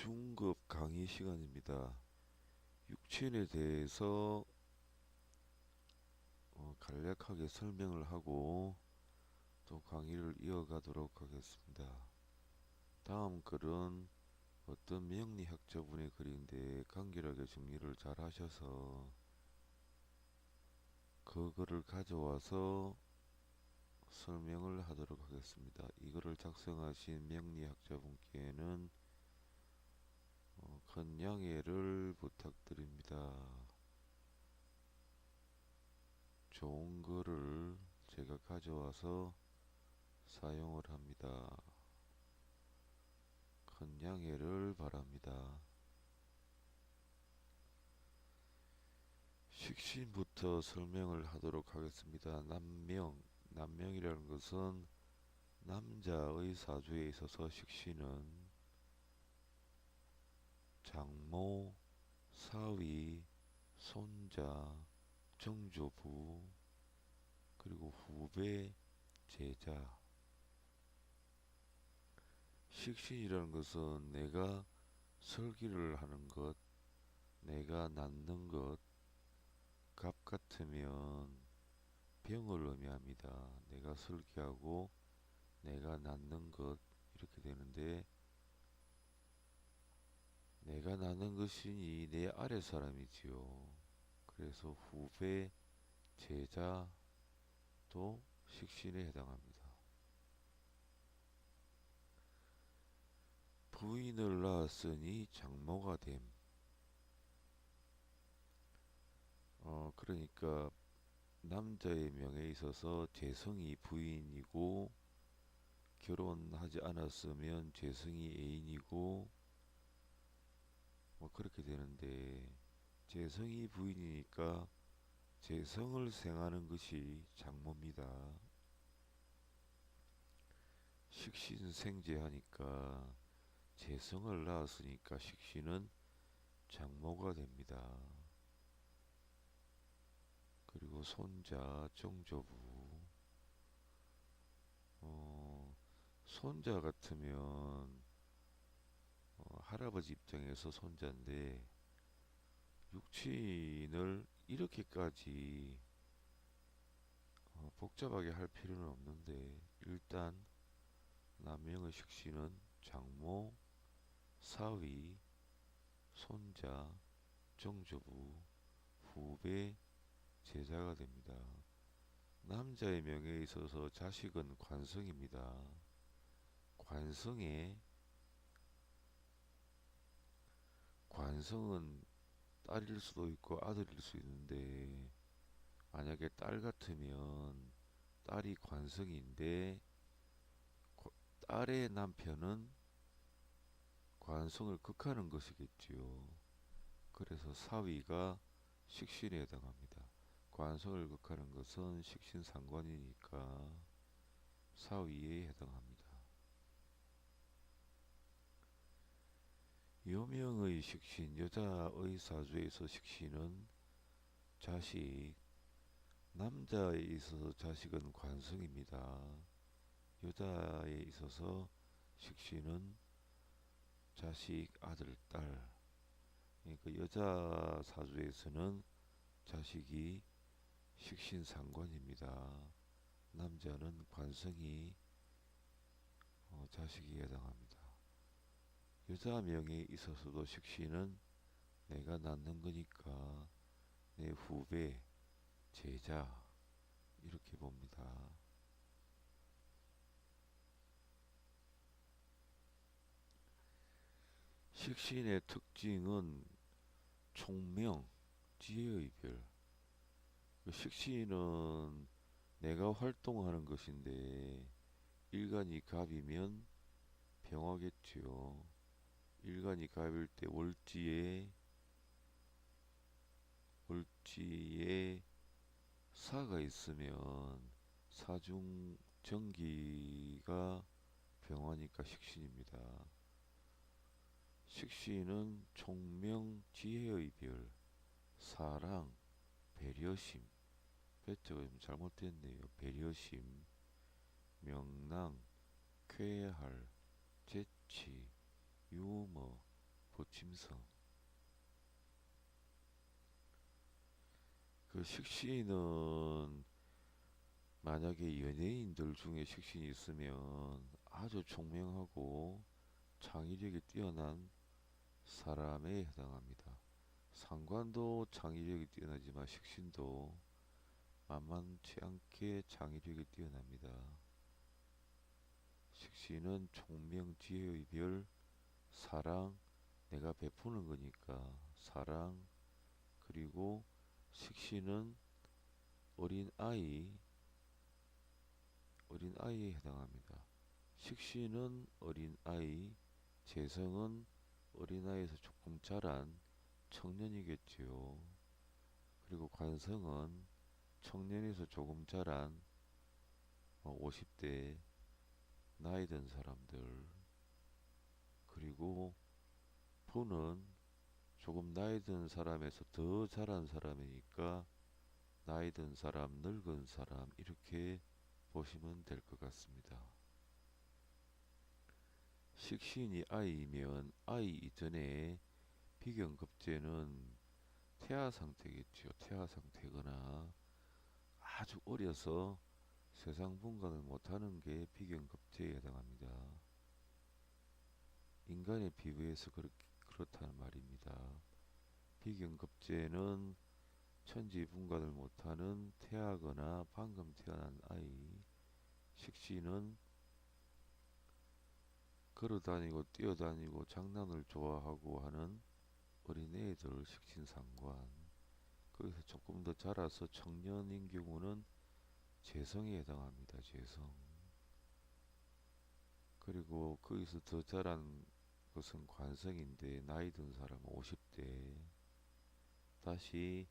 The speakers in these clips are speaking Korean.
중급 강의 시간입니다. 육친에 대해서 간략하게 설명을 하고 또 강의를 이어가도록 하겠습니다. 다음 글은 어떤 명리학자분의 글인데 간결하게 정리를 잘 하셔서 그 글을 가져와서 설명을 하도록 하겠습니다. 이 글을 작성하신 명리학자분께는 큰 양해를 부탁드립니다. 좋은 글을 제가 가져와서 사용을 합니다. 큰 양해를 바랍니다. 식신부터 설명을 하도록 하겠습니다. 남명이라는 것은 남자의 사주에 있어서 식신은 장모, 사위, 손자, 정조부, 그리고 후배, 제자. 식신이라는 것은 내가 설기를 하는 것, 내가 낳는 것, 갑 같으면 병을 의미합니다. 내가 설계하고 내가 낳는 것 이렇게 되는데, 내가 낳는 것이니 내 아래 사람이지요. 그래서 후배, 제자도 식신에 해당합니다. 부인을 낳았으니 장모가 됨. 그러니까 남자의 명에 있어서 재성이 부인이고, 결혼하지 않았으면 재성이 애인이고, 뭐 그렇게 되는데, 재성이 부인이니까 재성을 생하는 것이 장모입니다. 식신생재하니까 재성을 낳았으니까 식신은 장모가 됩니다. 그리고 손자, 정조부. 손자 같으면 할아버지 입장에서 손자인데, 육친을 이렇게까지 복잡하게 할 필요는 없는데, 일단 남명의 식신은 장모, 사위, 손자, 정조부, 후배, 제자가 됩니다. 남자의 명에 있어서 자식은 관성입니다. 관성은 딸일 수도 있고 아들일 수 있는데, 만약에 딸 같으면 딸이 관성인데 딸의 남편은 관성을 극하는 것이겠지요. 그래서 사위가 식신에 해당합니다. 관성을 극하는 것은 식신상관이니까 사위에 해당합니다. 여명의 식신, 여자의 사주에서 식신은 자식, 남자에 있어서 자식은 관성입니다. 여자에 있어서 식신은 자식, 아들, 딸. 그러니까 여자 사주에서는 자식이 식신상관입니다. 남자는 관성이 자식이 해당합니다. 여자 명에 있어서도 식신은 내가 낳는 거니까 내 후배, 제자 이렇게 봅니다. 식신의 특징은 총명, 지혜의 별. 식신은 내가 활동하는 것인데, 일간이 갑이면 병화겠지요. 일간이 갑일 때 월지에 사가 있으면 사중 정기가 병화니까 식신입니다. 식신은 총명, 지혜의 별, 사랑, 배려심. 배트가 좀 잘못됐네요. 배려심, 명랑, 쾌활, 재치, 유머, 보침성. 그 식신은 만약에 연예인들 중에 식신이 있으면 아주 총명하고 창의력이 뛰어난 사람에 해당합니다. 상관도 창의력이 뛰어나지만 식신도 만만치 않게 창의력이 뛰어납니다. 식신은 총명, 지혜의 별, 사랑, 내가 베푸는 거니까 사랑, 그리고 식신은 어린아이, 어린아이에 해당합니다. 식신은 어린아이, 재성은 어린아이에서 조금 자란 청년이겠지요. 그리고 관성은 청년에서 조금 자란 50대 나이 든 사람들. 그리고 부는 조금 나이 든 사람에서 더 자란 사람이니까 나이 든 사람, 늙은 사람 이렇게 보시면 될 것 같습니다. 식신이 아이면 아이 이전에 비견급제는 태아 상태겠죠. 태아 상태거나 아주 어려서 세상 분간을 못하는 게 비견급제에 해당합니다. 인간의 피부에서 그렇다는 말입니다. 비견급제는 천지 분간을 못하는 태아거나 방금 태어난 아이. 식신은 걸어다니고 뛰어다니고 장난을 좋아하고 하는 어린애들 식신상관. 거기서 조금 더 자라서 청년인 경우는 재성에 해당합니다. 재성. 그리고 거기서 더 자란 것은 관성인데 나이 든 사람은 50대. 다시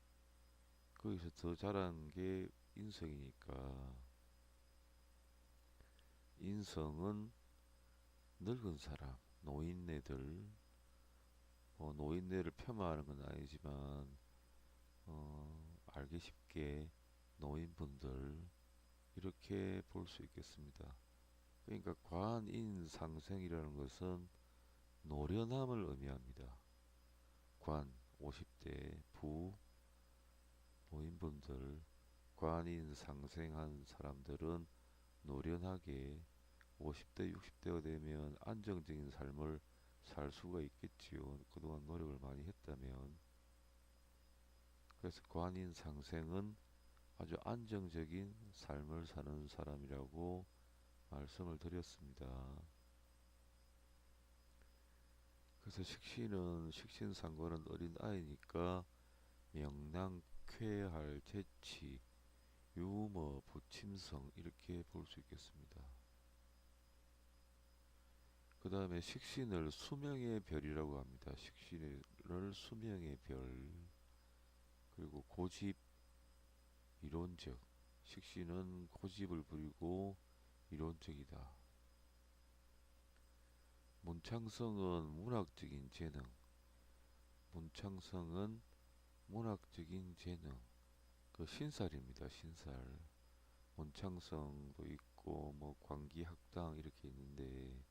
거기서 더 자란 게 인성이니까 인성은 늙은 사람, 노인네들. 노인네를 폄하하는 건 아니지만 알기 쉽게 노인분들 이렇게 볼 수 있겠습니다. 그러니까 관인상생이라는 것은 노련함을 의미합니다. 관 50대, 부 노인분들, 관인상생한 사람들은 노련하게 50대, 60대가 되면 안정적인 삶을 살 수가 있겠지요. 그동안 노력을 많이 했다면. 그래서 관인상생은 아주 안정적인 삶을 사는 사람이라고 말씀을 드렸습니다. 그래서 식신은 식신상관은 어린아이니까 명랑, 쾌활, 재치, 유머, 부침성 이렇게 볼 수 있겠습니다. 그 다음에 식신을 수명의 별이라고 합니다. 식신을 수명의 별. 그리고 고집, 이론적. 식신은 고집을 부리고 이론적이다. 문창성은 문학적인 재능. 문창성은 문학적인 재능. 그 신살입니다. 신살. 문창성도 있고 뭐 광기학당 이렇게 있는데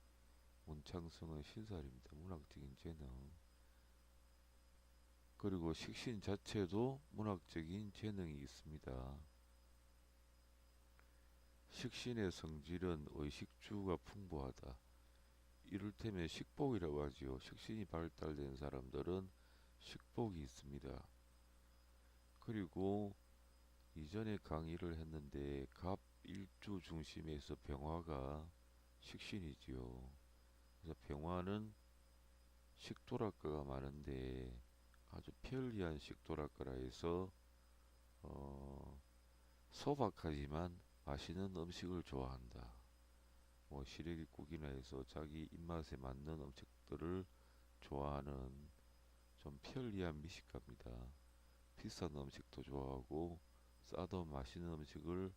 문창성은 신살입니다. 문학적인 재능. 그리고 식신 자체도 문학적인 재능이 있습니다. 식신의 성질은 의식주가 풍부하다. 이를테면 식복이라고 하지요. 식신이 발달된 사람들은 식복이 있습니다. 그리고 이전에 강의를 했는데 갑일주 중심에서 병화가 식신이지요. 그래서 병화는 식도락과가 많은데 아주 편리한 식도락과라 해서 소박하지만 맛있는 음식을 좋아한다. 뭐 시래기국이나 해서 자기 입맛에 맞는 음식들을 좋아하는 좀 편리한 미식가입니다. 비싼 음식도 좋아하고 싸도 맛있는 음식을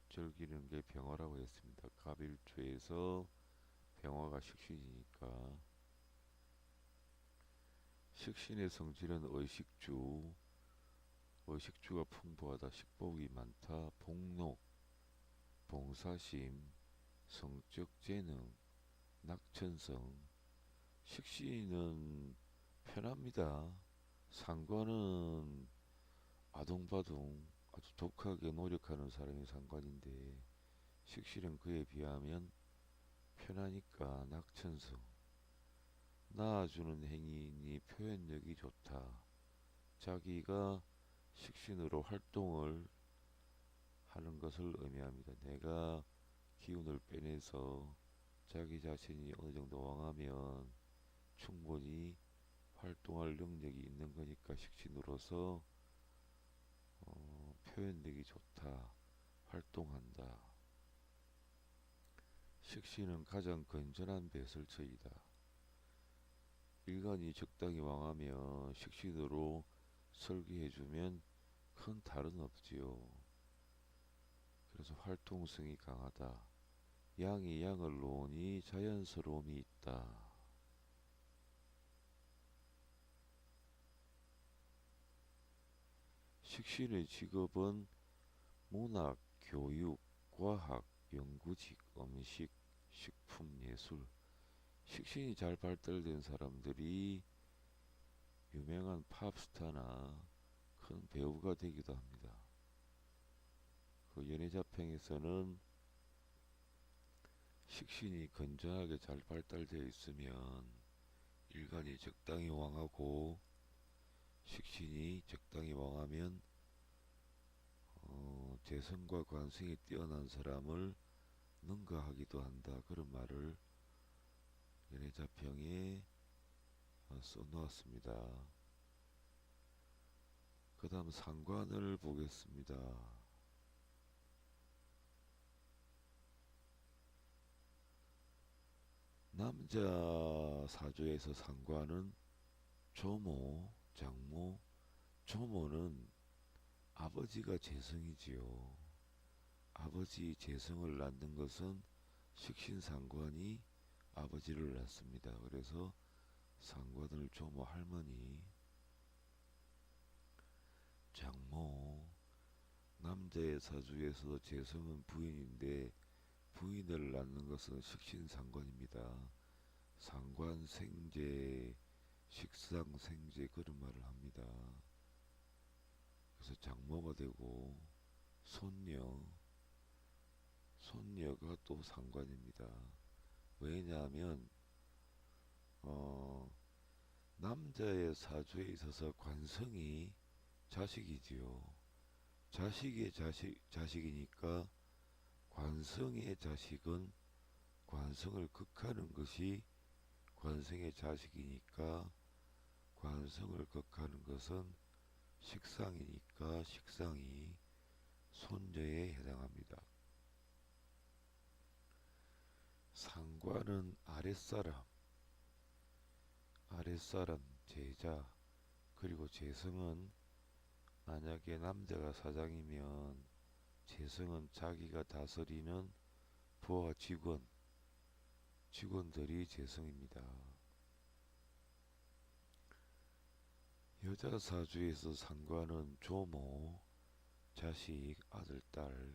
즐기는 게 병화라고 했습니다. 갑일주에서 병화가 식신이니까. 식신의 성질은 의식주. 의식주가 풍부하다. 식복이 많다. 복록, 봉사심, 성적 재능, 낙천성. 식신은 편합니다. 상관은 아둥바둥 아주 독하게 노력하는 사람이 상관인데 식신은 그에 비하면 편하니까 낙천성. 나아주는 행위니 표현력이 좋다. 자기가 식신으로 활동을 하는 것을 의미합니다. 내가 기운을 빼내서 자기 자신이 어느 정도 왕하면 충분히 활동할 능력이 있는 거니까 식신으로서 표현력이 좋다. 활동한다. 식신은 가장 건전한 배설처이다. 일간이 적당히 왕하며 식신으로 설계해주면 큰 탈은 없지요. 그래서 활동성이 강하다. 양이 양을 놓으니 자연스러움이 있다. 식신의 직업은 문학, 교육, 과학, 연구직, 음식, 식품, 예술. 식신이 잘 발달된 사람들이 유명한 팝스타나 큰 배우가 되기도 합니다. 그 연예자평에서는 식신이 건전하게 잘 발달되어 있으면 일간이 적당히 왕하고 식신이 적당히 왕하면 재성과 관성이 뛰어난 사람을 능가하기도 한다. 그런 말을 연예자평에 써놓았습니다. 그 다음 상관을 보겠습니다. 남자 사주에서 상관은 조모, 장모, 조모는 아버지가 재성이지요. 아버지 재성을 낳는 것은 식신상관이 아버지를 낳습니다. 그래서 상관을 조모 할머니, 장모, 남자의 사주에서 재성은 부인인데 부인을 낳는 것은 식신상관입니다. 상관생재, 식상생재 그런 말을 합니다. 그래서 장모가 되고 손녀가 또 상관입니다. 왜냐하면 남자의 사주에 있어서 관성이 자식이지요. 자식의 자식이니까 관성의 자식은 관성을 극하는 것이 관성의 자식이니까 관성을 극하는 것은 식상이니까 식상이 손녀에 해당합니다. 상관은 아랫사람 제자, 그리고 재성은 만약에 남자가 사장이면 재성은 자기가 다스리는 부하 직원들이 재성입니다. 여자 사주에서 상관은 조모, 자식, 아들, 딸.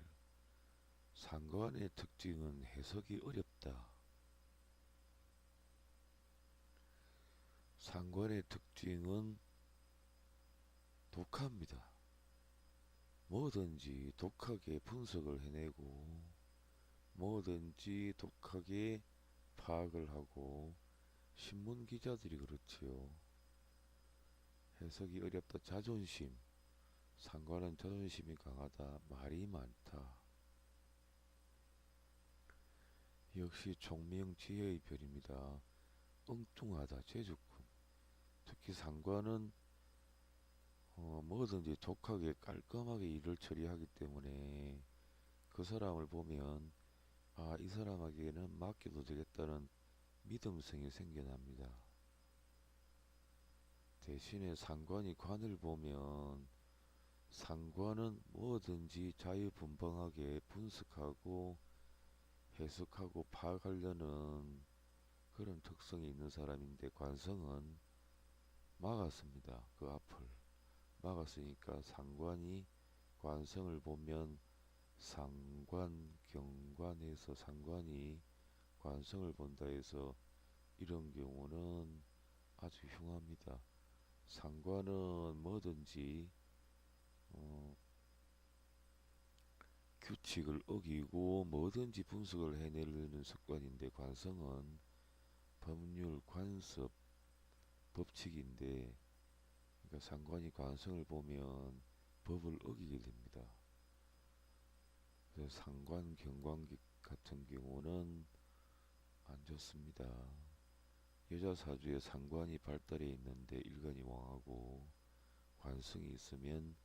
상관의 특징은 해석이 어렵다. 상관의 특징은 독합니다. 뭐든지 독하게 분석을 해내고 뭐든지 독하게 파악을 하고 신문 기자들이 그렇지요. 해석이 어렵다. 자존심. 상관은 자존심이 강하다. 말이 많다. 역시 총명지혜의 별입니다. 엉뚱하다. 제주꾼. 특히 상관은 뭐든지 독하게 깔끔하게 일을 처리하기 때문에 그 사람을 보면 이 사람에게는 맡겨도 되겠다는 믿음성이 생겨납니다. 대신에 상관이 관을 보면 상관은 뭐든지 자유분방하게 분석하고 해석하고 파악하려는 그런 특성이 있는 사람인데 관성은 막았습니다. 그 앞을 막았으니까 상관이 관성을 보면 상관, 경관에서 상관이 관성을 본다 해서 이런 경우는 아주 흉합니다. 상관은 뭐든지 어, 규칙을 어기고 뭐든지 분석을 해내려는 습관인데, 관성은 법률, 관습, 법칙인데, 그러니까 상관이 관성을 보면 법을 어기게 됩니다. 그래서 상관, 경관기 같은 경우는 안 좋습니다. 여자 사주에 상관이 발달해 있는데 일간이 왕하고 관성이 있으면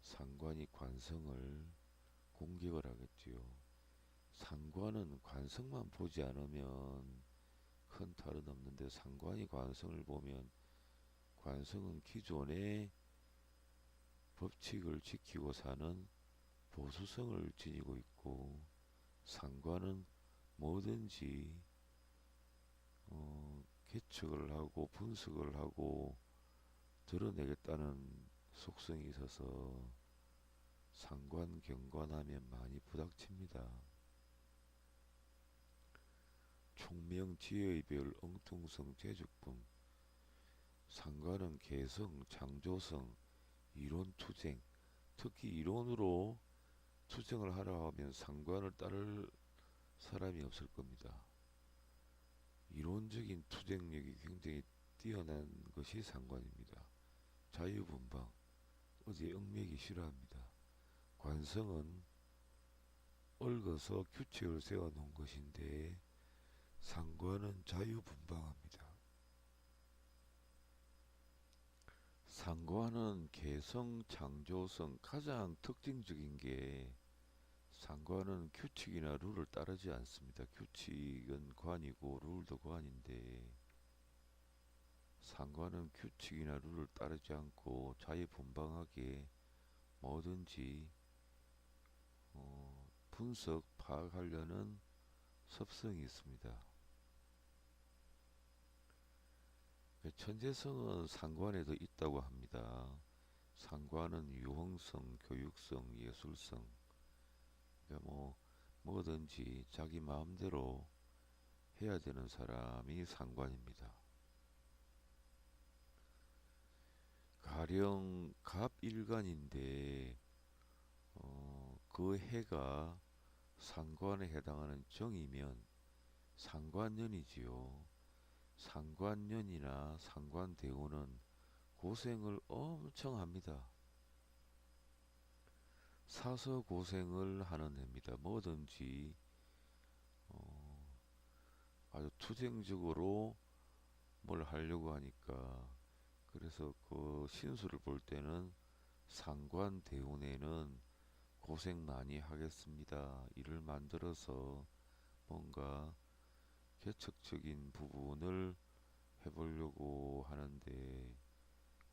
상관이 관성을 공격을 하겠지요. 상관은 관성만 보지 않으면 큰 탈은 없는데, 상관이 관성을 보면 관성은 기존의 법칙을 지키고 사는 보수성을 지니고 있고, 상관은 뭐든지 개척을 하고 분석을 하고 드러내겠다는 속성이 있어서 상관 경관하면 많이 부닥칩니다. 총명 지혜의 별 엉뚱성 재죽분. 상관은 개성 창조성 이론 투쟁, 특히 이론으로 투쟁을 하려 하면 상관을 따를 사람이 없을 겁니다. 이론적인 투쟁력이 굉장히 뛰어난 것이 상관입니다. 자유분방, 어디 얽매기 싫어합니다. 관성은 얽어서 규칙을 세워놓은 것인데, 상관은 자유분방합니다. 상관은 개성, 창조성, 가장 특징적인 게, 상관은 규칙이나 룰을 따르지 않습니다. 규칙은 관이고 룰도 관인데, 상관은 규칙이나 룰을 따르지 않고 자유분방하게 뭐든지 분석, 파악하려는 습성이 있습니다. 천재성은 상관에도 있다고 합니다. 상관은 유흥성, 교육성, 예술성, 그러니까 뭐든지 자기 마음대로 해야 되는 사람이 상관입니다. 가령 갑일간인데 그 해가 상관에 해당하는 정이면 상관년이지요. 상관년이나 상관대운은 고생을 엄청 합니다. 사서 고생을 하는 해입니다. 뭐든지 아주 투쟁적으로 뭘 하려고 하니까, 그래서 그 신수를 볼 때는 상관대운에는 고생 많이 하겠습니다. 일을 만들어서 뭔가 개척적인 부분을 해보려고 하는데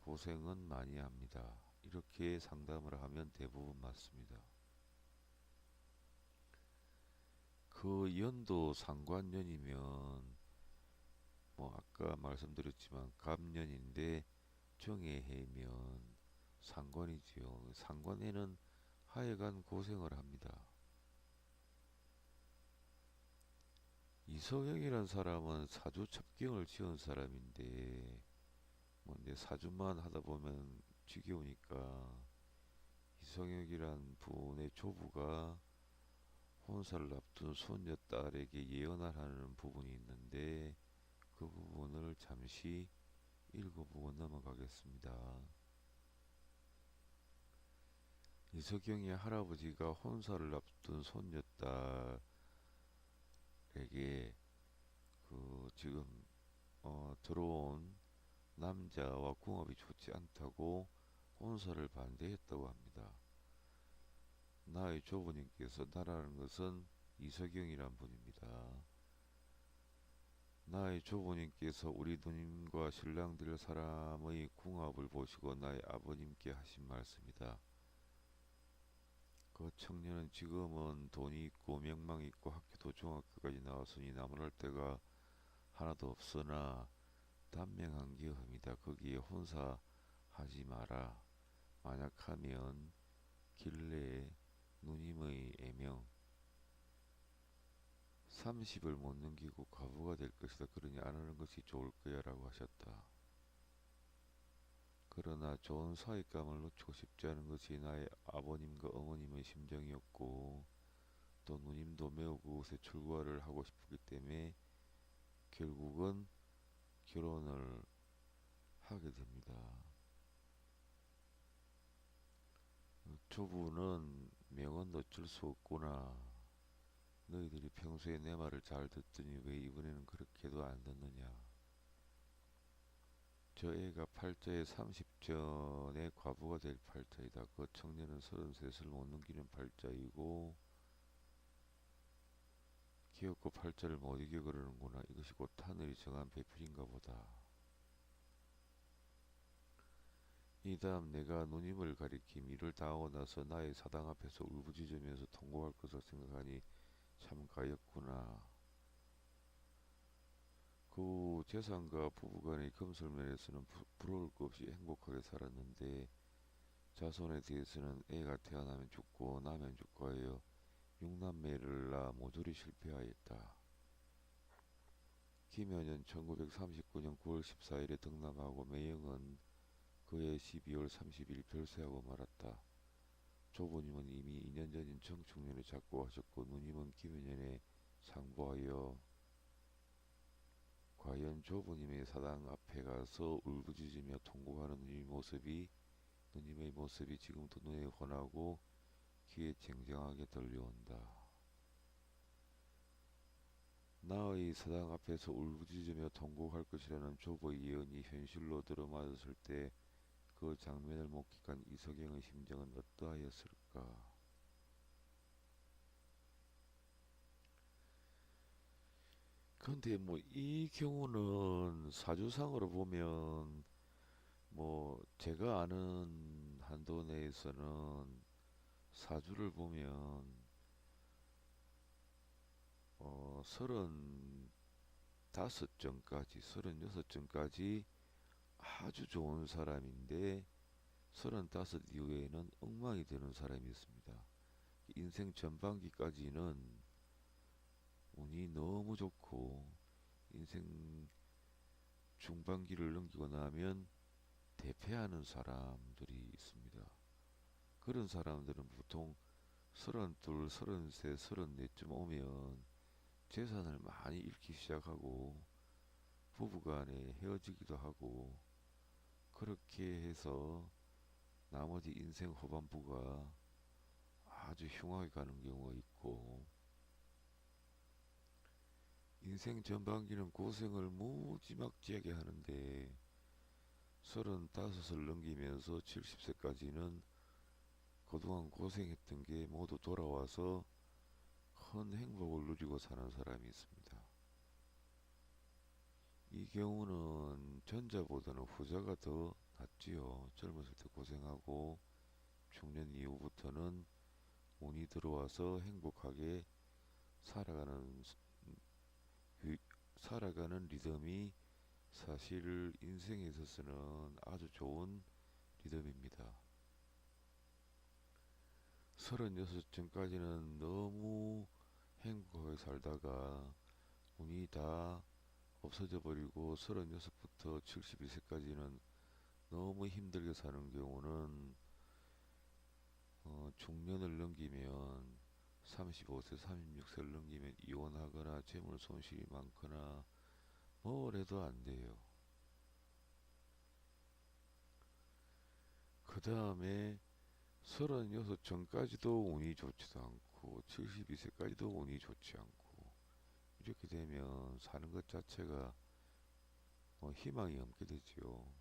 고생은 많이 합니다. 이렇게 상담을 하면 대부분 맞습니다. 그 연도 상관년이면 아까 말씀드렸지만 갑년인데 정의 해면 상관이지요. 상관에는 하여간 고생을 합니다. 이성혁이란 사람은 사주 첩경을 지은 사람인데, 이제 사주만 하다 보면 지겨우니까 이성혁이란 분의 조부가 혼사를 앞둔 손녀딸에게 예언을 하는 부분이 있는데, 그 부분을 잠시 읽어보고 넘어가겠습니다. 이석영의 할아버지가 혼사를 앞둔 손녀딸에게 지금 들어온 남자와 궁합이 좋지 않다고 혼사를 반대했다고 합니다. 나의 조부님께서, 나라는 것은 이석영이란 분입니다. 나의 조부님께서 우리 누님과 신랑 될 사람의 궁합을 보시고 나의 아버님께 하신 말씀이다. 그 청년은 지금은 돈이 있고 명망이 있고 학교도 중학교까지 나왔으니 나무랄 데가 하나도 없으나 단명한 기업입니다. 거기에 혼사하지 마라. 만약 하면 길래에 누님의 애명 30을 못 넘기고 과부가 될 것이다. 그러니 안 하는 것이 좋을 거야 라고 하셨다. 그러나 좋은 사윗감을 놓치고 싶지 않은 것이 나의 아버님과 어머님의 심정이었고 또 누님도 매우 그곳에 출가를 하고 싶었기 때문에 결국은 결혼을 하게 됩니다. 조부는 명은 어쩔 수 없구나. 너희들이 평소에 내 말을 잘 듣더니 왜 이번에는 그렇게도 안 듣느냐. 저 애가 팔자에 30전에 과부가 될 팔자이다. 그 청년은 33을 못 넘기는 팔자이고 기어코 팔자를 못 이겨 그러는구나. 이것이 곧 하늘이 정한 배필인가 보다. 이 다음 내가 누님을 가리킴 이를 당하고 나서 나의 사당 앞에서 울부짖으면서 통곡할 것을 생각하니 참 가엾구나. 그 후 재산과 부부간의 금술면에서는 부러울 것 없이 행복하게 살았는데 자손에 대해서는 애가 태어나면 죽고 나면 죽고 하여 6남매를 낳아 모조리 실패하였다. 김여는 1939년 9월 14일에 등남하고 매형은 그해 12월 30일 별세하고 말았다. 조부님은 이미 2년 전인 정축년에 작고하셨고 누님은 김여년에 상보하여 과연 조부님의 사당 앞에 가서 울부짖으며 통곡하는 누님의 모습이 지금도 눈에 환하고 귀에 쟁쟁하게 들려온다. 나의 사당 앞에서 울부짖으며 통곡할 것이라는 조부의 예언이 현실로 들어맞았을 때 그 장면을 목격한 이석영의 심정은 어떠하였을까? 근데 뭐 이 경우는 사주상으로 보면 뭐 제가 아는 한도 내에서는 사주를 보면 35전까지 36전까지 아주 좋은 사람인데 35 이후에는 엉망이 되는 사람이 있습니다. 인생 전반기까지는 운이 너무 좋고 인생 중반기를 넘기고 나면 대패하는 사람들이 있습니다. 그런 사람들은 보통 32, 33, 34쯤 오면 재산을 많이 잃기 시작하고 부부간에 헤어지기도 하고 그렇게 해서 나머지 인생 후반부가 아주 흉하게 가는 경우가 있고 인생 전반기는 고생을 무지막지하게 하는데 35을 넘기면서 70세까지는 그동안 고생했던 게 모두 돌아와서 큰 행복을 누리고 사는 사람이 있습니다. 이 경우는 전자보다는 후자가 더 낫지요. 젊었을 때 고생하고 중년 이후부터는 운이 들어와서 행복하게 살아가는 살아가는 리듬이 사실 인생에 있어서는 아주 좋은 리듬입니다. 36 전까지는 너무 행복하게 살다가 운이 다 없어져 버리고 36부터 72세까지는 너무 힘들게 사는 경우는 중년을 넘기면 35세, 36세를 넘기면 이혼하거나 재물 손실이 많거나 뭘 해도 안 돼요. 그 다음에 36 전까지도 운이 좋지도 않고 72세까지도 운이 좋지 않고 이렇게 되면 사는 것 자체가 희망이 없게 되지요.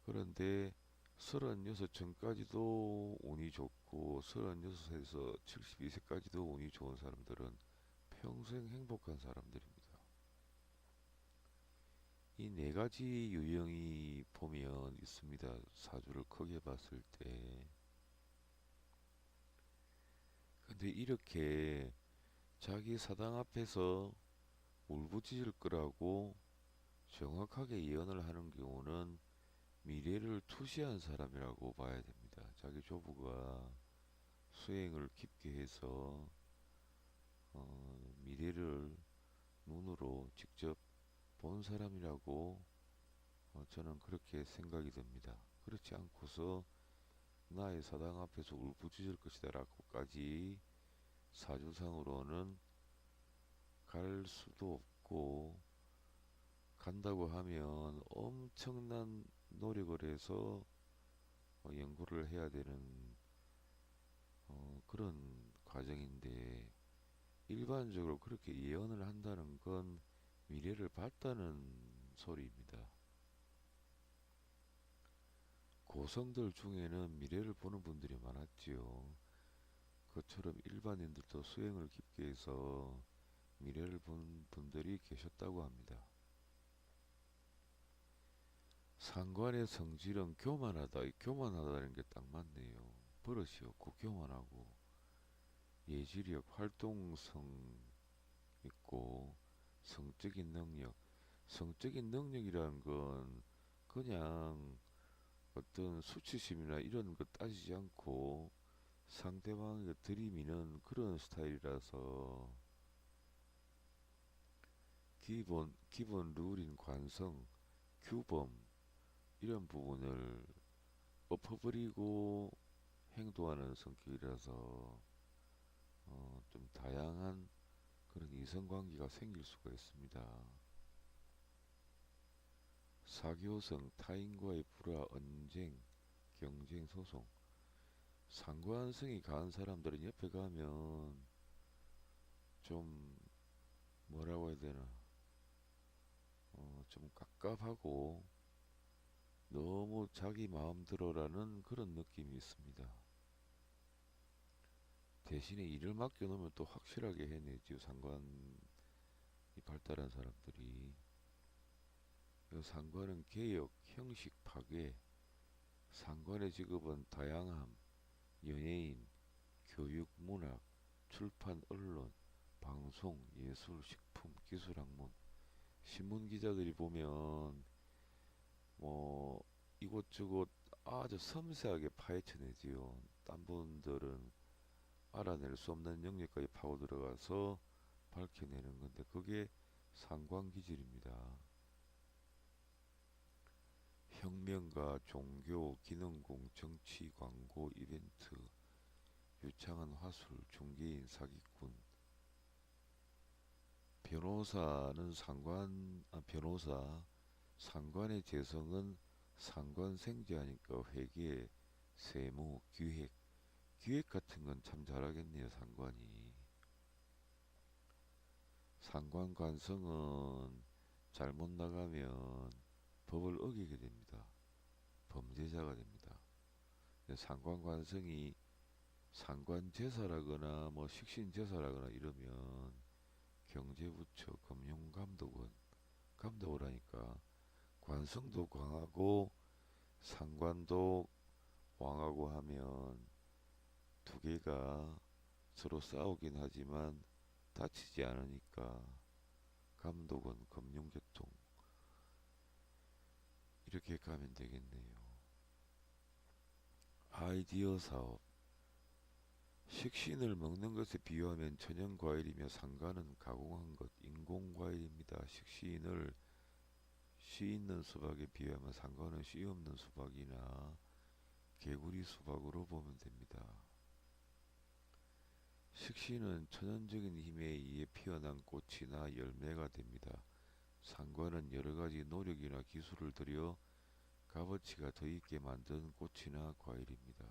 그런데 36 전까지도 운이 좋고 36에서 72세까지도 운이 좋은 사람들은 평생 행복한 사람들입니다. 이 네 가지 유형이 보면 있습니다. 사주를 크게 봤을 때. 근데 이렇게 자기 사당 앞에서 울부짖을 거라고 정확하게 예언을 하는 경우는 미래를 투시한 사람이라고 봐야 됩니다. 자기 조부가 수행을 깊게 해서 미래를 눈으로 직접 본 사람이라고 저는 그렇게 생각이 듭니다. 그렇지 않고서 나의 사당 앞에서 울부짖을 것이다 라고까지 사주상으로는 갈 수도 없고, 간다고 하면 엄청난 노력을 해서 연구를 해야 되는 그런 과정인데, 일반적으로 그렇게 예언을 한다는 건 미래를 봤다는 소리입니다. 고성들 중에는 미래를 보는 분들이 많았지요. 그처럼 일반인들도 수행을 깊게 해서 미래를 본 분들이 계셨다고 합니다. 상관의 성질은 교만하다. 이 교만하다는 게 딱 맞네요. 버릇이 없고 교만하고 예지력, 활동성 있고 성적인 능력. 성적인 능력이라는 건 그냥 어떤 수치심이나 이런 것 따지지 않고 상대방에게 들이미는 그런 스타일이라서, 기본 룰인 관성, 규범 이런 부분을 엎어버리고 행동하는 성격이라서 좀 다양한 그런 이성관계가 생길 수가 있습니다. 사교성, 타인과의 불화, 언쟁, 경쟁, 소송. 상관성이 강한 사람들은 옆에 가면 좀 뭐라고 해야 되나, 좀 깝깝하고 너무 자기 마음대로라는 그런 느낌이 있습니다. 대신에 일을 맡겨놓으면 또 확실하게 해내지요. 상관이 발달한 사람들이. 상관은 개혁, 형식 파괴, 상관의 직업은 다양함, 연예인, 교육, 문학, 출판, 언론, 방송, 예술, 식품, 기술학문. 신문 기자들이 보면 뭐 이곳저곳 아주 섬세하게 파헤쳐내지요. 딴 분들은 알아낼 수 없는 영역까지 파고 들어가서 밝혀내는 건데, 그게 상관기질입니다. 혁명가, 종교, 기능공, 정치, 광고, 이벤트, 유창한 화술, 종교인, 사기꾼. 변호사, 상관의 재성은 상관생제하니까 회계, 세무, 기획 같은 건 참 잘하겠네요, 상관이. 상관관성은 잘못 나가면 법을 어기게 됩니다. 범죄자가 됩니다. 상관관성이 상관제사라거나 뭐 식신제사라거나 이러면 경제부처, 금융감독원, 감독을 하니까 관성도 강하고 상관도 왕하고 하면 두 개가 서로 싸우긴 하지만 다치지 않으니까 감독원, 금융교통 이렇게 가면 되겠네요. 아이디어 사업. 식신을 먹는 것에 비유하면 천연과일이며 상관은 가공한 것, 인공과일입니다. 식신을 씨 있는 수박에 비유하면 상관은 씨 없는 수박이나 개구리 수박으로 보면 됩니다. 식신은 천연적인 힘에 의해 피어난 꽃이나 열매가 됩니다. 상관은 여러가지 노력이나 기술을 들여 값어치가 더 있게 만든 꽃이나 과일입니다.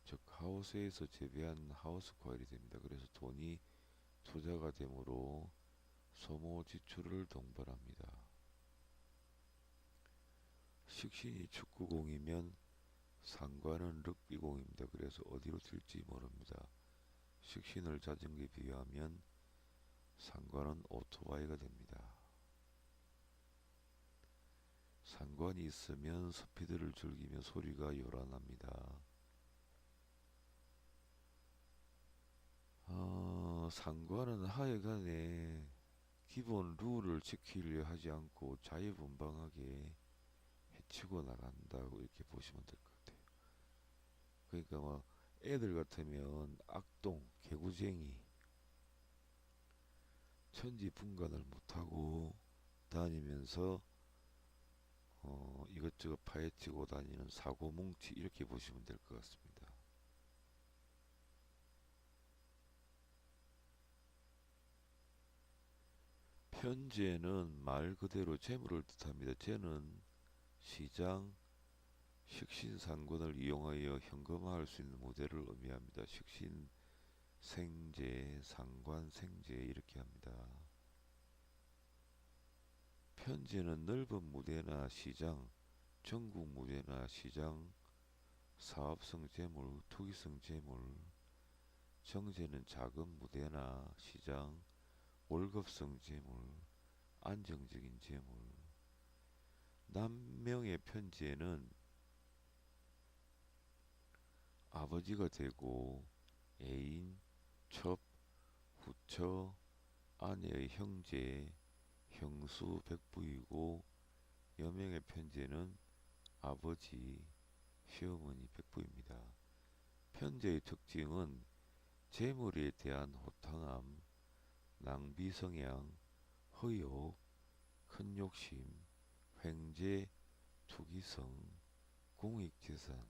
즉 하우스에서 재배한 하우스 과일이 됩니다. 그래서 돈이 투자가 되므로 소모 지출을 동반합니다. 식신이 축구공이면 상관은 럭비공입니다. 그래서 어디로 튈지 모릅니다. 식신을 자전거에 비유하면 상관은 오토바이가 됩니다. 상관이 있으면 스피드를 즐기며 소리가 요란합니다. 상관은 하여간에 기본 룰을 지키려 하지 않고 자유분방하게 해치고 나간다고 이렇게 보시면 될 것 같아요. 그러니까 뭐 애들 같으면 악동, 개구쟁이, 천지분간을 못하고 다니면서 이것저것 파헤치고 다니는 사고뭉치 이렇게 보시면 될 것 같습니다. 편재는 말 그대로 재물을 뜻합니다. 재는 시장, 식신상권을 이용하여 현금화할 수 있는 무대를 의미합니다. 식신, 생재, 상관, 생재 이렇게 합니다. 편재는 넓은 무대나 시장, 전국 무대나 시장, 사업성 재물, 투기성 재물, 정제는 작은 무대나 시장, 월급성 재물, 안정적인 재물. 남명의 편지에는 아버지가 되고 애인, 첩, 후처, 아내의 형제, 형수, 백부이고 여명의 편지에는 아버지, 시어머니, 백부입니다. 편지의 특징은 재물에 대한 호탕함, 낭비성향, 허욕, 큰 욕심, 횡재, 투기성, 공익재산,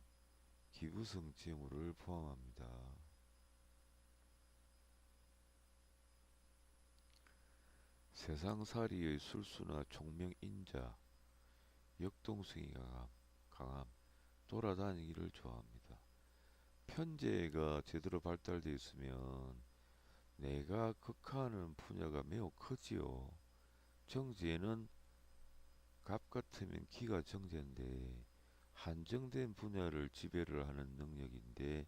기부성 재물을 포함합니다. 세상살이의 술수나 총명인자, 역동성이 강함, 돌아다니기를 좋아합니다. 편재가 제대로 발달되어 있으면 내가 극하는 분야가 매우 크지요. 정제는 갑 같으면 기가 정제인데 한정된 분야를 지배를 하는 능력인데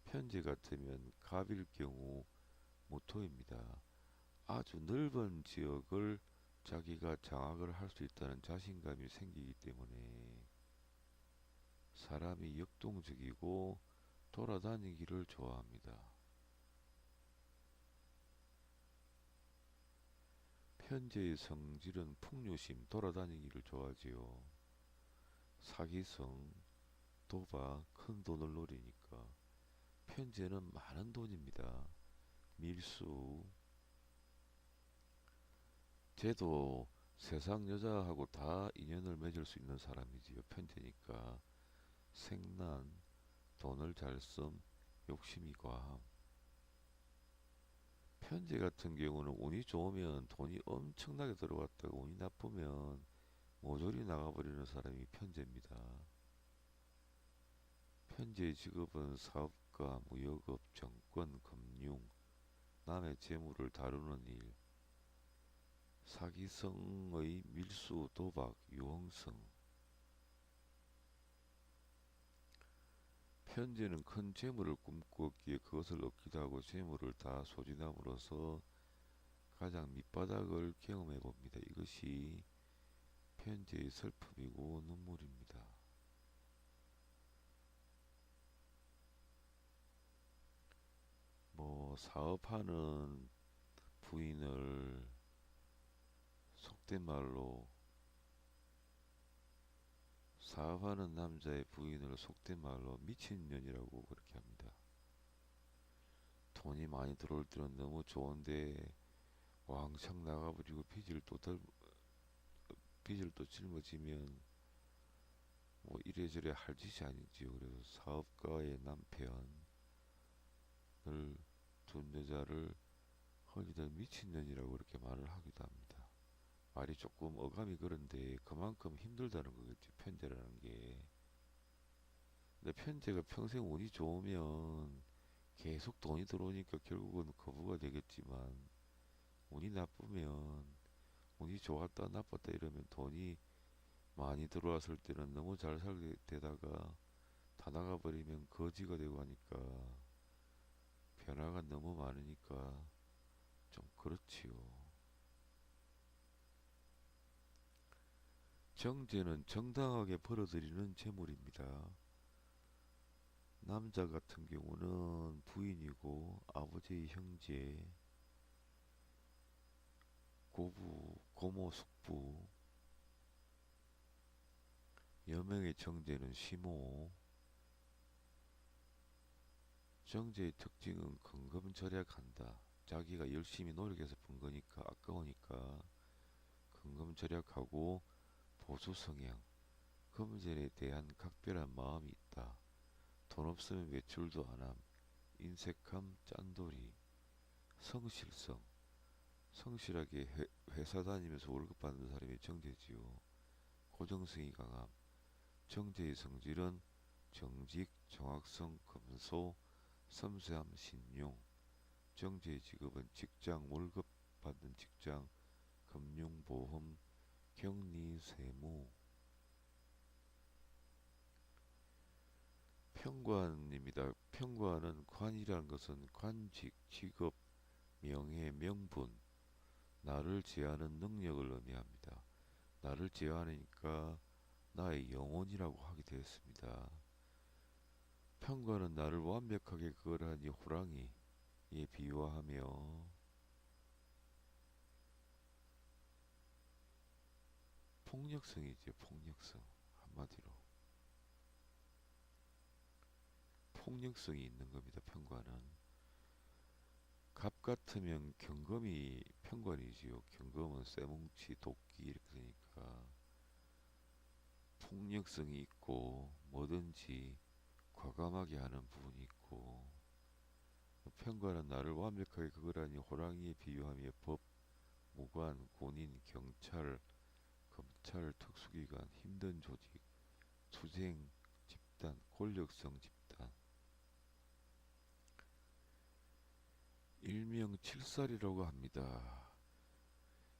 편재 같으면 갑일 경우 모토입니다. 아주 넓은 지역을 자기가 장악을 할 수 있다는 자신감이 생기기 때문에 사람이 역동적이고 돌아다니기를 좋아합니다. 편재의 성질은 풍류심, 돌아다니기를 좋아하지요. 사기성, 도박, 큰 돈을 노리니까. 편재는 많은 돈입니다. 밀수, 쟤도 세상 여자하고 다 인연을 맺을 수 있는 사람이지요. 편재니까. 생난, 돈을 잘 쓴, 욕심이 과함. 편재 같은 경우는 운이 좋으면 돈이 엄청나게 들어왔다가 운이 나쁘면 모조리 나가버리는 사람이 편재입니다. 편재의 직업은 사업가, 무역업, 정권, 금융, 남의 재물을 다루는 일, 사기성의 밀수, 도박, 유흥성. 편재는 큰 재물을 꿈꾸었기에 그것을 얻기도 하고 재물을 다 소진함으로써 가장 밑바닥을 경험해 봅니다. 이것이 편재의 슬픔이고 눈물입니다. 사업하는 부인을 속된 말로 사업하는 남자의 부인을 속된 말로 미친년이라고 그렇게 합니다. 돈이 많이 들어올 때는 너무 좋은데 왕창 나가버리고 빚을 또 짊어지면 이래저래 할 짓이 아니지요. 그래서 사업가의 남편을 둔 여자를 흔히들 미친년이라고 그렇게 말을 하기도 합니다. 말이 조금 어감이 그런데 그만큼 힘들다는 거겠죠. 편재라는 게. 근데 편재가 평생 운이 좋으면 계속 돈이 들어오니까 결국은 거부가 되겠지만 운이 나쁘면 운이 좋았다 나빴다 이러면 돈이 많이 들어왔을 때는 너무 잘 살게 되다가 다 나가버리면 거지가 되고 하니까 변화가 너무 많으니까 좀 그렇지요. 정제는 정당하게 벌어들이는 재물입니다. 남자 같은 경우는 부인이고 아버지의 형제, 고부, 고모, 숙부, 여명의 정제는 시모. 정제의 특징은 근검절약한다. 자기가 열심히 노력해서 번 거니까 아까우니까 근검절약하고 보수성향, 금전에 대한 각별한 마음이 있다. 돈 없으면 외출도 안 함. 인색함, 짠돌이, 성실성. 성실하게 회사 다니면서 월급 받는 사람이 정제지요. 고정성이 강함. 정제의 성질은 정직, 정확성, 검소, 섬세함, 신용. 정제의 직업은 직장, 월급 받는 직장, 금융, 보험, 격리, 세무. 평관입니다. 평관은 관이라는 것은 관직, 직업, 명예, 명분, 나를 제하는 능력을 의미합니다. 나를 제하니까 나의 영혼이라고 하게 되었습니다. 평관은 나를 완벽하게 그걸하니 호랑이에 비유하며 폭력성이죠. 폭력성. 한마디로 폭력성이 있는 겁니다. 평관은 갑 같으면 경검이 평관이지요. 경검은 쇠뭉치, 도끼 이렇게 되니까 폭력성이 있고 뭐든지 과감하게 하는 부분이 있고, 평관은 나를 완벽하게 그거라니 호랑이에 비유하며 법, 무관, 군인, 경찰, 검찰, 특수기관, 힘든 조직, 투쟁 집단, 권력성 집단. 일명 칠살이라고 합니다.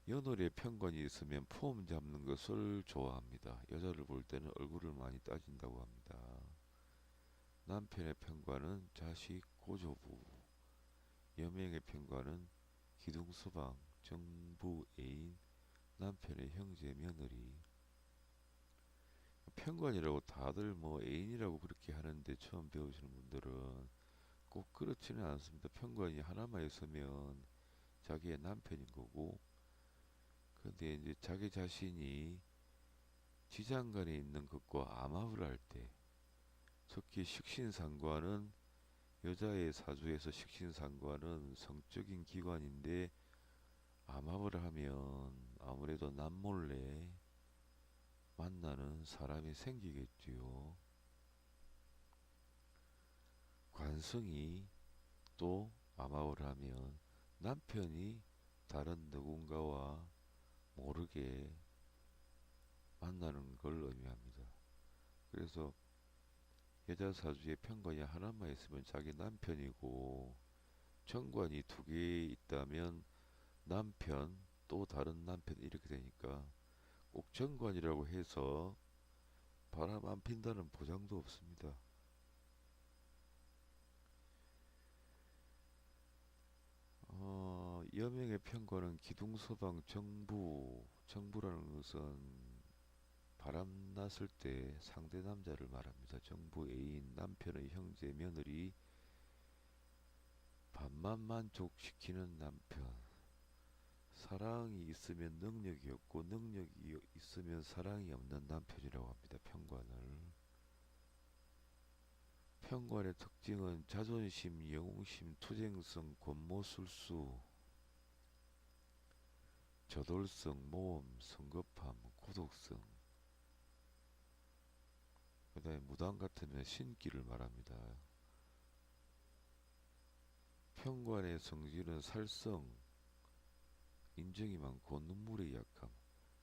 연월에 평관이 있으면 폼 잡는 것을 좋아합니다. 여자를 볼 때는 얼굴을 많이 따진다고 합니다. 남편의 평관은 자식, 고조부. 여명의 평관은 기둥서방, 정부, 애인, 남편의 형제, 며느리. 평관이라고 다들 뭐 애인이라고 그렇게 하는데 처음 배우시는 분들은 꼭 그렇지는 않습니다. 평관이 하나만 있으면 자기의 남편인 거고, 근데 이제 자기 자신이 지장간에 있는 것과 암합을 할 때, 특히 식신상관은 여자의 사주에서 식신상관은 성적인 기관인데 암합을 하면 아무래도 남몰래 만나는 사람이 생기겠지요. 관성이 또 암합을 하면 남편이 다른 누군가와 모르게 만나는 걸 의미합니다. 그래서 여자 사주에 편관이 하나만 있으면 자기 남편이고, 정관이 두 개 있다면 남편 또 다른 남편 이렇게 되니까 꼭 정관이라고 해서 바람 안 핀다는 보장도 없습니다. 여명의 편관은 기둥서방 정부, 정부라는 것은 바람 났을 때 상대 남자를 말합니다. 정부 애인, 남편의 형제, 며느리, 반만 만족시키는 남편. 사랑이 있으면 능력이 없고 능력이 있으면 사랑이 없는 남편이라고 합니다. 평관을. 평관의 특징은 자존심, 영웅심, 투쟁성, 권모술수, 저돌성, 모험, 성급함, 고독성. 그 다음에 무당 같으면 신기를 말합니다. 평관의 성질은 살성, 인정이 많고 눈물의 약함.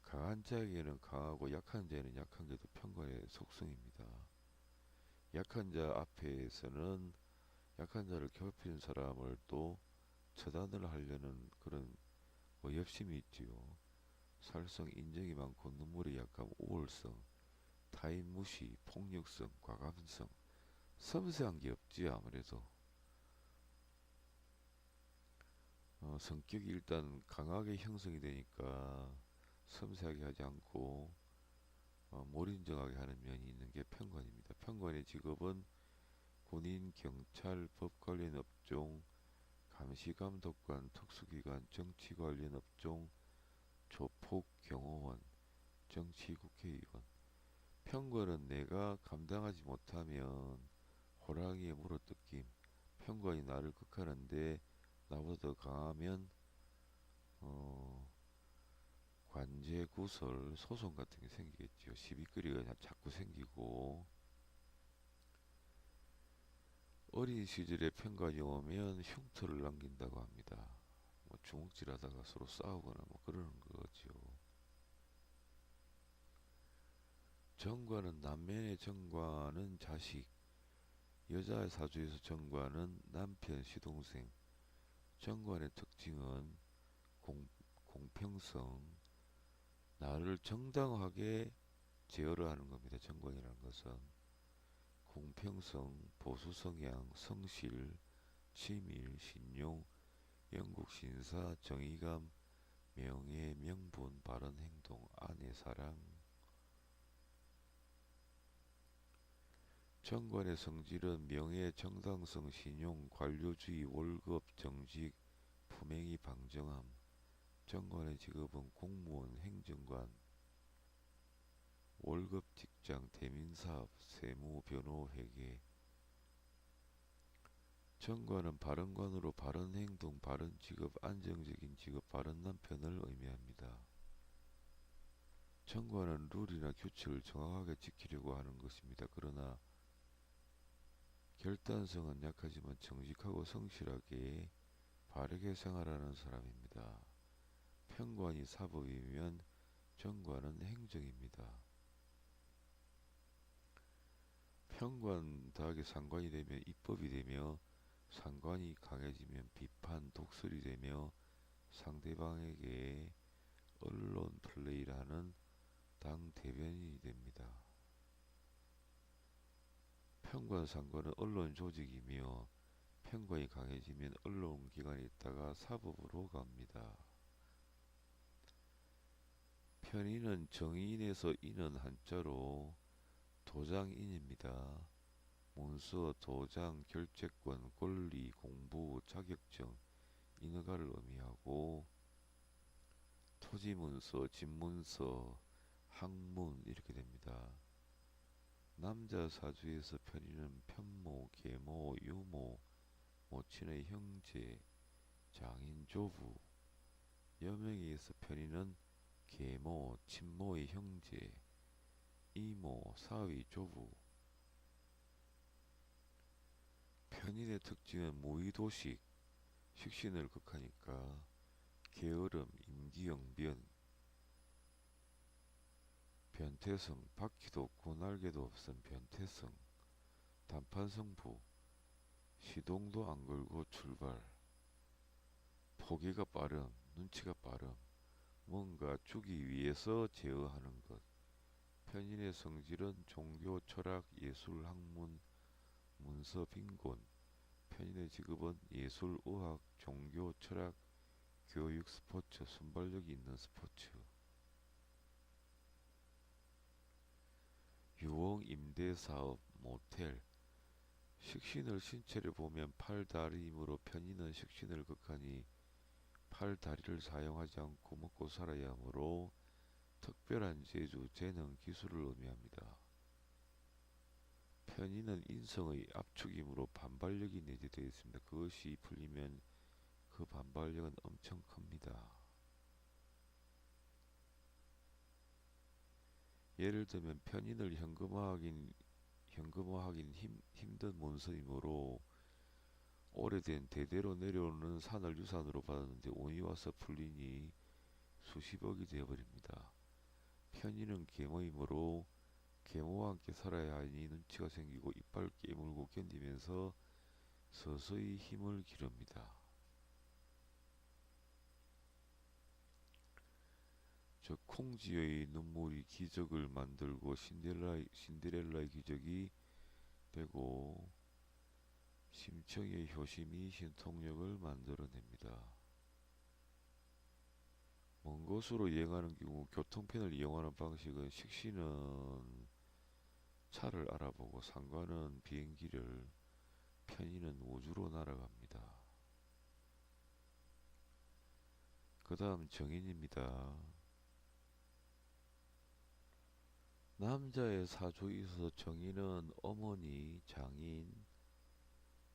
강한 자에게는 강하고 약한 자에는 약한 게 또 평관의 속성입니다. 약한 자 앞에서는 약한 자를 괴롭히는 사람을 또 처단을 하려는 그런 의협심이 있지요. 살성, 인정이 많고 눈물이 약간 우월성, 타인 무시, 폭력성, 과감성, 섬세한 게 없지 아무래도. 성격이 일단 강하게 형성이 되니까 섬세하게 하지 않고 몰인정하게 하는 면이 있는 게 평관입니다. 평관의 직업은 군인, 경찰, 법 관련 업종, 감시감독관, 특수기관, 정치 관련 업종, 조폭, 경호원, 정치 국회의원. 평관은 내가 감당하지 못하면 호랑이에 물어뜯김. 평관이 나를 극하는데 나보다 더 강하면 어, 관제 구설 소송 같은 게 생기겠죠. 시비거리가 자꾸 생기고 어린 시절에 편관이 오면 흉터를 남긴다고 합니다. 뭐 주먹질하다가 서로 싸우거나 뭐 그러는 거죠. 정관은 남면의 정관은 자식, 여자 사주에서 정관은 남편, 시동생. 정관의 특징은 공평성, 나를 정당하게 제어를 하는 겁니다. 정관이라는 것은 공평성, 보수성향, 성실, 치밀, 신용, 영국신사, 정의감, 명예, 명분, 바른 행동, 아내 사랑. 정관의 성질은 명예, 정당성, 신용, 관료주의, 월급, 정직, 품행이 방정함. 정관의 직업은 공무원, 행정관, 월급 직장, 대민사업, 세무, 변호, 회계. 정관은 바른관으로 바른 행동, 바른 직업, 안정적인 직업, 바른 남편을 의미합니다. 정관은 룰이나 규칙을 정확하게 지키려고 하는 것입니다. 그러나 결단성은 약하지만 정직하고 성실하게 바르게 생활하는 사람입니다. 편관이 사법이면 정관은 행정입니다. 편관 더하기 상관이 되면 입법이 되며 상관이 강해지면 비판, 독설이 되며 상대방에게 언론 플레이를 하는 당 대변인이 됩니다. 편관 상관은 언론 조직이며 편관이 강해지면 언론기관에 있다가 사법으로 갑니다. 편인은 정인에서 인은 한자로 도장인입니다. 문서, 도장, 결재권, 권리, 공부, 자격증, 인허가를 의미하고 토지문서, 집문서, 학문 이렇게 됩니다. 남자 사주에서 편인은 편모, 계모, 유모, 모친의 형제, 장인, 조부. 여명에서 편인은 계모, 친모의 형제, 이모, 사위, 조부. 편인의 특징은 무의도식, 식신을 극하니까 게으름, 임기영, 변, 변태성, 바퀴도 없고 날개도 없음, 변태성, 단판성부, 시동도 안 걸고 출발, 포기가 빠름, 눈치가 빠름, 뭔가 주기 위해서 제어하는 것. 편인의 성질은 종교, 철학, 예술, 학문, 문서, 빈곤. 편인의 직업은 예술, 의학, 종교, 철학, 교육, 스포츠, 순발력이 있는 스포츠. 유흥, 임대, 사업, 모텔. 식신을 신체를 보면 팔다리이므로 편인은 식신을 극하니 팔다리를 사용하지 않고 먹고 살아야 하므로 특별한 재주, 재능, 기술을 의미합니다. 편인은 인성의 압축이므로 반발력이 내재되어 있습니다. 그것이 풀리면 그 반발력은 엄청 큽니다. 예를 들면 편인을 현금화하긴 힘든 문서이므로 오래된 대대로 내려오는 산을 유산으로 받았는데 운이 와서 풀리니 수십억이 되어버립니다. 편인은 계모이므로 계모와 함께 살아야 하니 눈치가 생기고 이빨 깨물고 견디면서 서서히 힘을 기릅니다. 즉 콩쥐의 눈물이 기적을 만들고 신데렐라의 기적이 되고 심청의 효심이 신통력을 만들어냅니다. 먼 곳으로 여행하는 경우 교통편을 이용하는 방식은 식신은 차를 알아보고 상관은 비행기를, 편인은 우주로 날아갑니다. 그 다음 정인입니다. 남자의 사주에 있어서 정인은 어머니, 장인,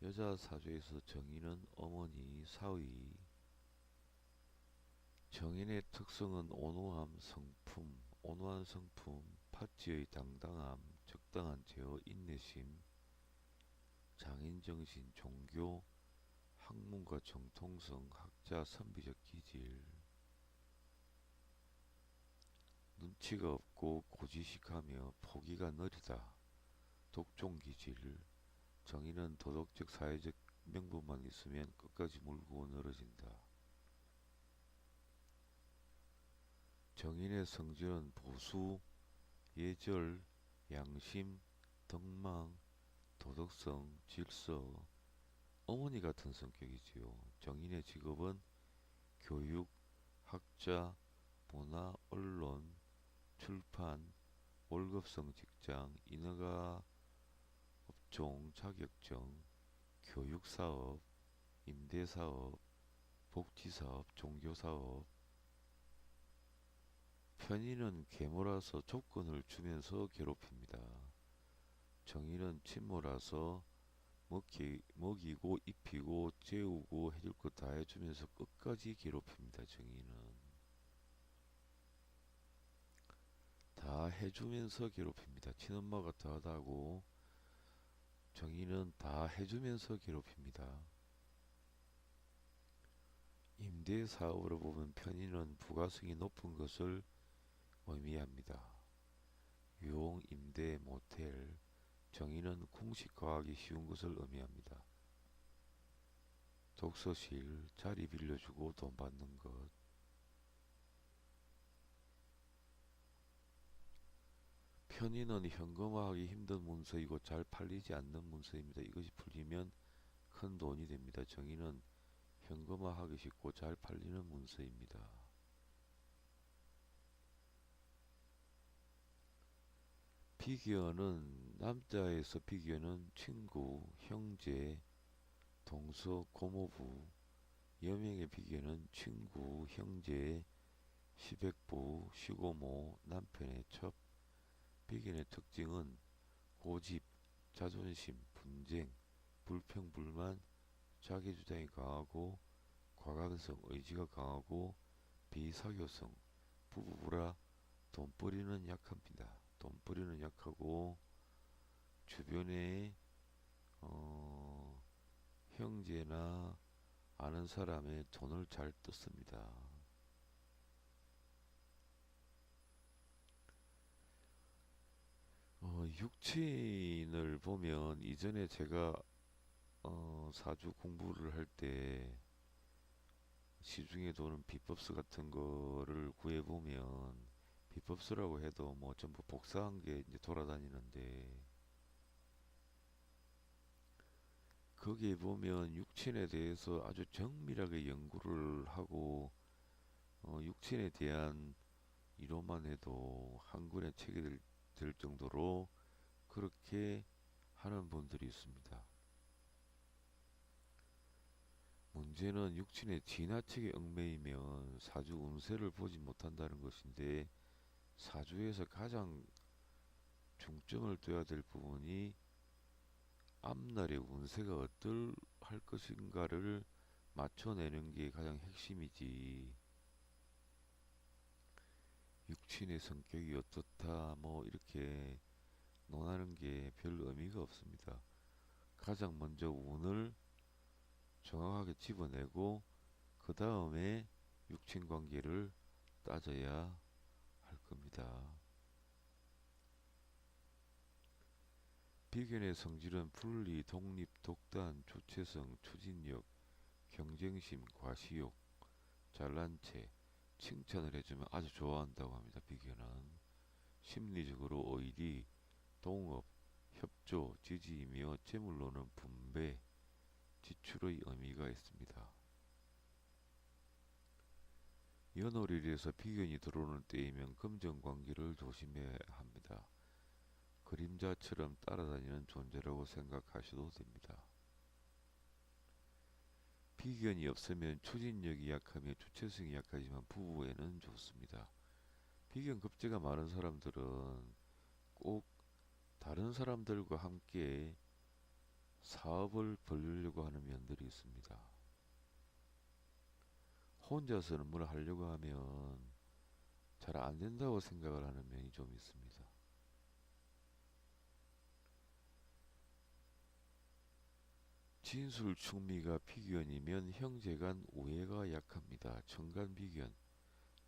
여자 사주에 있어서 정인은 어머니, 사위. 정인의 특성은 온화함, 성품, 온화한 성품, 파티의 당당함, 적당한 제어, 인내심, 장인정신, 종교, 학문과 정통성, 학자, 선비적 기질, 눈치가 없고 고지식하며 포기가 느리다, 독종기질, 정의는 도덕적 사회적 명분만 있으면 끝까지 물고 늘어진다. 정인의 성질은 보수, 예절, 양심, 덕망, 도덕성, 질서, 어머니 같은 성격이지요. 정인의 직업은 교육, 학자, 문화, 언론, 출판, 월급성 직장, 인허가 업종, 자격증, 교육사업, 임대사업, 복지사업, 종교사업. 편인은 계모라서 조건을 주면서 괴롭힙니다. 정인은 친모라서 먹이고 입히고 재우고 해줄 것 다 해주면서 끝까지 괴롭힙니다. 정인은 다 해주면서 괴롭힙니다. 친엄마가 더하다고 정인은 다 해주면서 괴롭힙니다. 임대사업으로 보면 편인은 부가성이 높은 것을 의미합니다. 유흥, 임대, 모텔, 정의는 궁식화하기 쉬운 것을 의미합니다. 독서실, 자리 빌려주고 돈 받는 것. 편의는 현금화하기 힘든 문서이고 잘 팔리지 않는 문서입니다. 이것이 풀리면 큰 돈이 됩니다. 정의는 현금화하기 쉽고 잘 팔리는 문서입니다. 비교는 남자에서 비교는 친구, 형제, 동서, 고모부. 여명의 비교는 친구, 형제, 시백부, 시고모, 남편의 첩. 비견의 특징은 고집, 자존심, 분쟁, 불평불만, 자기주장이 강하고 과감성, 의지가 강하고 비사교성, 부부부라 돈벌이는 약합니다. 돈벌이는 약하고 주변에 형제나 아는 사람의 돈을 잘 뜯습니다. 육친을 보면 이전에 제가 사주 공부를 할 때 시중에 도는 비법수 같은 거를 구해보면 비법수라고 해도 뭐 전부 복사한 게 이제 돌아다니는데 거기에 보면 육친에 대해서 아주 정밀하게 연구를 하고 육친에 대한 이론만 해도 한 권의 책이 될 정도로 그렇게 하는 분들이 있습니다. 문제는 육친의 지나치게 얽매이면 사주 운세를 보지 못한다는 것인데 사주에서 가장 중점을 둬야 될 부분이 앞날의 운세가 어떨할 것인가를 맞춰내는 게 가장 핵심이지. 육친의 성격이 어떻다 뭐 이렇게 논하는 게 별 의미가 없습니다. 가장 먼저 운을 정확하게 집어내고 그 다음에 육친 관계를 따져야 할 겁니다. 비견의 성질은 분리, 독립, 독단, 주체성, 추진력, 경쟁심, 과시욕, 잘난체, 칭찬을 해주면 아주 좋아한다고 합니다. 비견은 심리적으로 의리, 동업, 협조, 지지이며 재물로는 분배, 지출의 의미가 있습니다. 연월일에서 비견이 들어오는 때이면 금전관계를 조심해야 합니다. 그림자처럼 따라다니는 존재라고 생각하셔도 됩니다. 비견이 없으면 추진력이 약하며 주체성이 약하지만 부부에는 좋습니다. 비견 급제가 많은 사람들은 꼭 다른 사람들과 함께 사업을 벌이려고 하는 면들이 있습니다. 혼자서는 뭘 하려고 하면 잘 안 된다고 생각을 하는 면이 좀 있습니다. 진술충미가 비견이면 형제간 우애가 약합니다. 청간비견.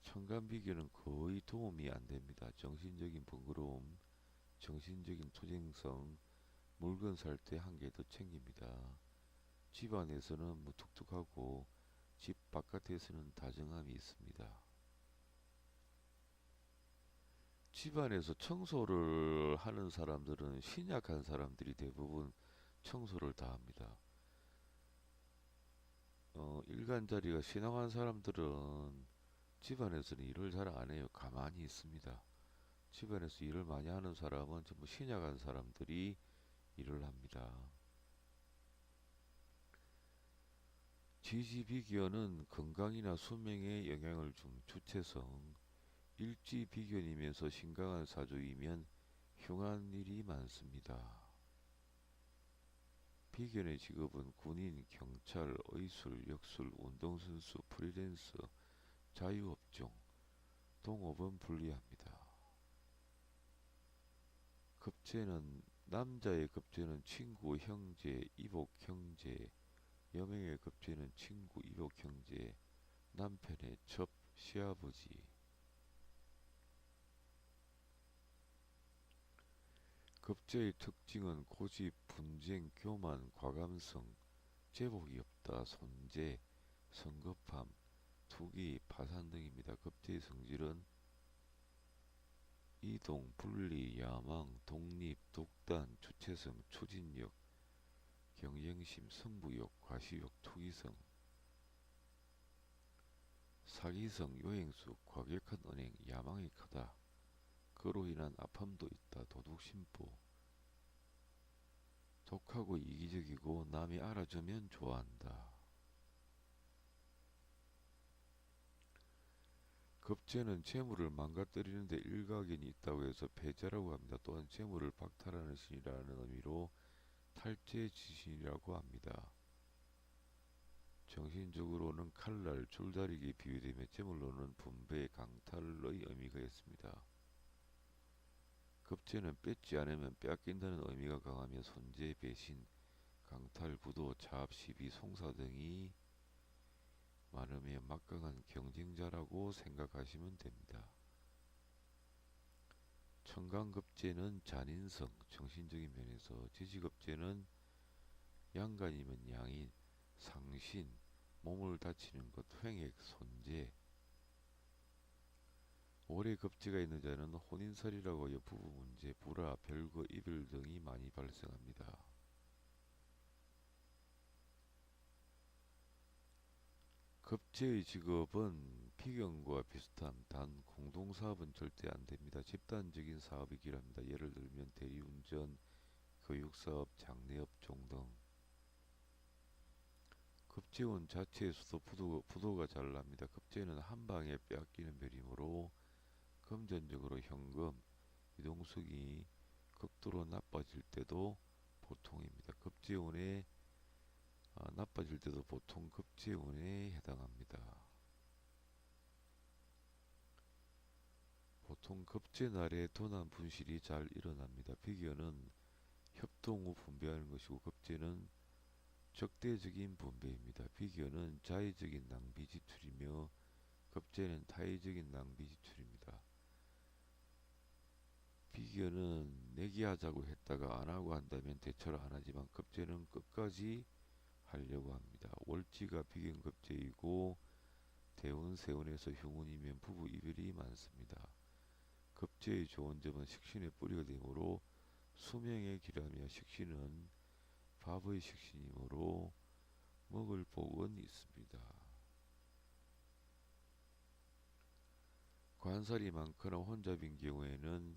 청간비견은 거의 도움이 안 됩니다. 정신적인 번거로움, 정신적인 투쟁성, 물건 살 때 한 개 더 챙깁니다. 집 안에서는 무뚝뚝하고 집 바깥에서는 다정함이 있습니다. 집 안에서 청소를 하는 사람들은 신약한 사람들이 대부분 청소를 다 합니다. 일간자리가 신앙한 사람들은 집안에서는 일을 잘 안 해요. 가만히 있습니다. 집안에서 일을 많이 하는 사람은 전부 신약한 사람들이 일을 합니다. 지지비견은 건강이나 수명에 영향을 준 주체성, 일지비견이면서 신강한 사주이면 흉한 일이 많습니다. 비견의 직업은 군인, 경찰, 의술, 역술, 운동선수, 프리랜서, 자유업종, 동업은 불리합니다. 급제는 남자의 급제는 친구, 형제, 이복, 형제, 여명의 급제는 친구, 이복, 형제, 남편의 첩, 시아버지. 급제의 특징은 고집, 분쟁, 교만, 과감성, 제복이 없다, 손재, 성급함, 투기, 파산 등입니다. 급제의 성질은 이동, 분리, 야망, 독립, 독단, 주체성, 추진력, 경쟁심, 승부욕, 과시욕, 투기성, 사기성, 요행수, 과격한 언행, 야망이 크다. 그로 인한 아픔도 있다. 도둑심보, 독하고 이기적이고 남이 알아주면 좋아한다. 급제는 재물을 망가뜨리는데 일가견이 있다고 해서 패제라고 합니다. 또한 재물을 박탈하는 신이라는 의미로 탈제지신이라고 합니다. 정신적으로는 칼날, 줄다리기에 비유되며 재물로는 분배, 강탈의 의미가 있습니다. 급제는 뺏지 않으면 빼앗긴다는 의미가 강하며 손재, 배신, 강탈, 부도, 차압, 시비, 송사 등이 많으며 막강한 경쟁자라고 생각하시면 됩니다. 청강급제는 잔인성, 정신적인 면에서, 지지급제는 양간이면 양인, 상신, 몸을 다치는 것, 횡액, 손재. 오래 급제가 있는 자는 혼인살이라고 하여 부부 문제, 불화, 별거, 이별 등이 많이 발생합니다. 급제의 직업은 비견과 비슷함. 단 공동사업은 절대 안됩니다. 집단적인 사업이긴 합니다. 예를 들면 대리운전, 교육사업, 장례업종 등. 급제운 자체에서도 부도가 잘 납니다. 급제는 한방에 빼앗기는 별이므로 금전적으로 현금, 이동수기 극도로 나빠질 때도 보통입니다. 급제운에 나빠질 때도 보통 급제운에 해당합니다. 보통 급제날에 도난 분실이 잘 일어납니다. 비견은 협동 후 분배하는 것이고 급제는 적대적인 분배입니다. 비견은 자의적인 낭비 지출이며 급제는 타의적인 낭비 지출입니다. 비견은 내기하자고 했다가 안하고 한다면 대처를 안하지만 급제는 끝까지 하려고 합니다. 월지가 비견급제이고 대운, 세운에서 흉운이면 부부 이별이 많습니다. 급제의 좋은 점은 식신의 뿌리가 되므로 수명에 기라며 식신은 밥의 식신이므로 먹을 복은 있습니다. 관살이 많거나 혼잡인 경우에는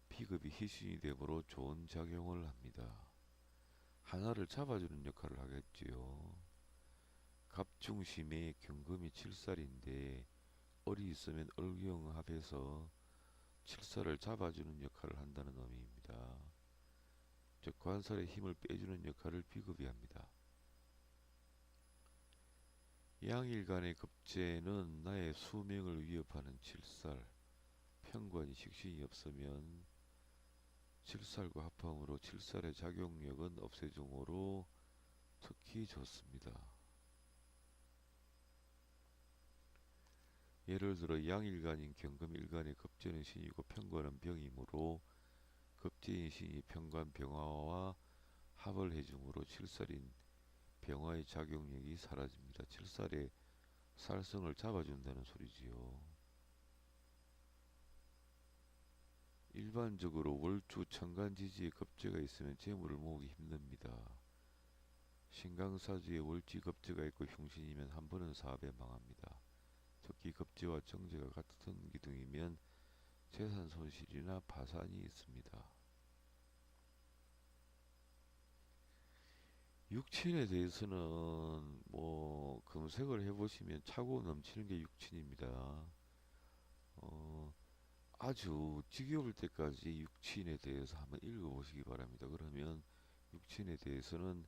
비급이 희신이 되므로 좋은 작용을 합니다. 하나를 잡아주는 역할을 하겠지요. 갑중심에 경금이 7살인데 을이 있으면 을경합해서 7살을 잡아주는 역할을 한다는 의미입니다. 즉 관살의 힘을 빼주는 역할을 비급이 합니다. 양일 간의 급제는 나의 수명을 위협하는 질살, 편관이 식신이 없으면 질살과 합함으로 질살의 작용력은 없애중으로 특히 좋습니다. 예를 들어 양일간인 경금일간의 급제는 신이고 편관은 병이므로 급제인 신이 편관 병화와 합을 해중으로 질살인 병화의 작용력이 사라집니다. 질살의 살성을 잡아준다는 소리지요. 일반적으로 월주 천간지지에 급제가 있으면 재물을 모으기 힘듭니다. 신강사주에 월지 급제가 있고 흉신이면 한 번은 사업에 망합니다. 특히 급제와 정제가 같은 기둥이면 재산 손실이나 파산이 있습니다. 육친에 대해서는 검색을 해보시면 차고 넘치는 게 육친입니다. 아주 지겨울 때까지 육친에 대해서 한번 읽어보시기 바랍니다. 그러면 육친에 대해서는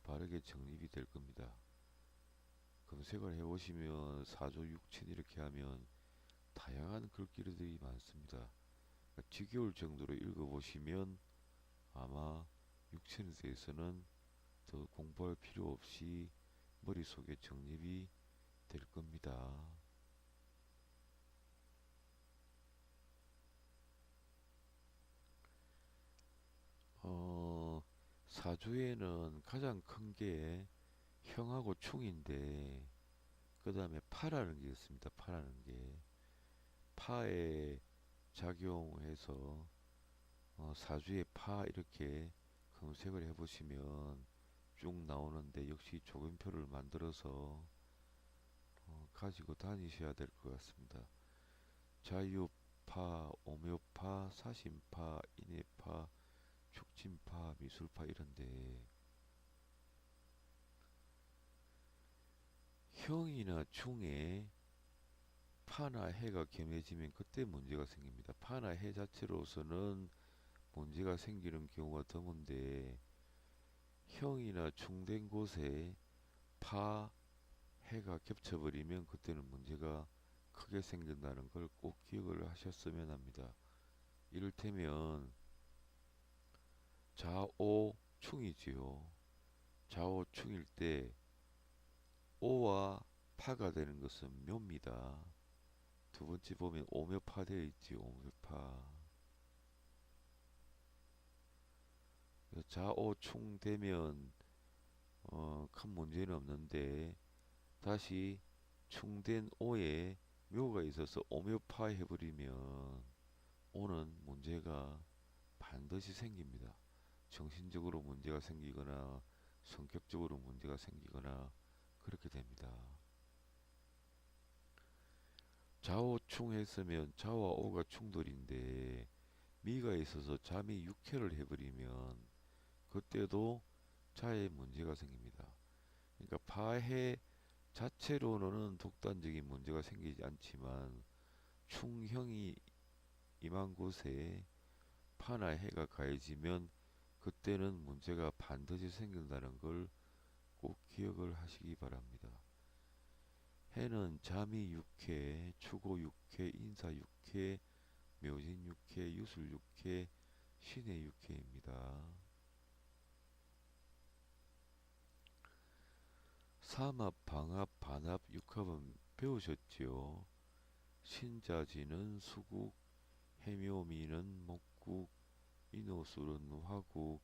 바르게 정립이 될 겁니다. 검색을 해보시면 사조 육친 이렇게 하면 다양한 글귀들이 많습니다. 그러니까 지겨울 정도로 읽어보시면 아마 육친에 대해서는 더 공부할 필요 없이 머릿속에 정립이 될 겁니다. 사주에는 가장 큰 게 형하고 충인데 그 다음에 파라는 게 있습니다. 파라는 게 파에 작용해서 사주의 파 이렇게 검색을 해보시면 쭉 나오는데 역시 조견표를 만들어서 가지고 다니셔야 될 것 같습니다. 자유파, 오묘파, 사신파, 인해파, 축진파, 미술파 이런데 형이나 충에 파나 해가 겸해지면 그때 문제가 생깁니다. 파나 해 자체로서는 문제가 생기는 경우가 드문데 형이나 충된 곳에 파, 해가 겹쳐버리면 그때는 문제가 크게 생긴다는 걸 꼭 기억을 하셨으면 합니다. 이를테면 좌오충이지요. 좌오충일 때 오와 파가 되는 것은 묘입니다. 두 번째 보면 오묘파 되어 있지. 오묘파. 좌오충 되면 큰 문제는 없는데 다시 충된 오에 묘가 있어서 오묘파 해버리면 오는 문제가 반드시 생깁니다. 정신적으로 문제가 생기거나 성격적으로 문제가 생기거나 그렇게 됩니다. 좌오충 했으면 좌와 오가 충돌인데 미가 있어서 잠이 육해를 해버리면 그때도 자에 문제가 생깁니다. 그러니까 파해 자체로는 독단적인 문제가 생기지 않지만 충형이 임한 곳에 파나 해가 가해지면 그때는 문제가 반드시 생긴다는 걸 꼭 기억을 하시기 바랍니다. 해는 잠이 6회, 추고 6회, 인사 6회, 묘진 6회, 유술 6회, 신해 6회입니다. 삼합, 방합, 반합, 육합은 배우셨지요? 신자지는 수국, 해묘미는 목국, 인호술은 화국,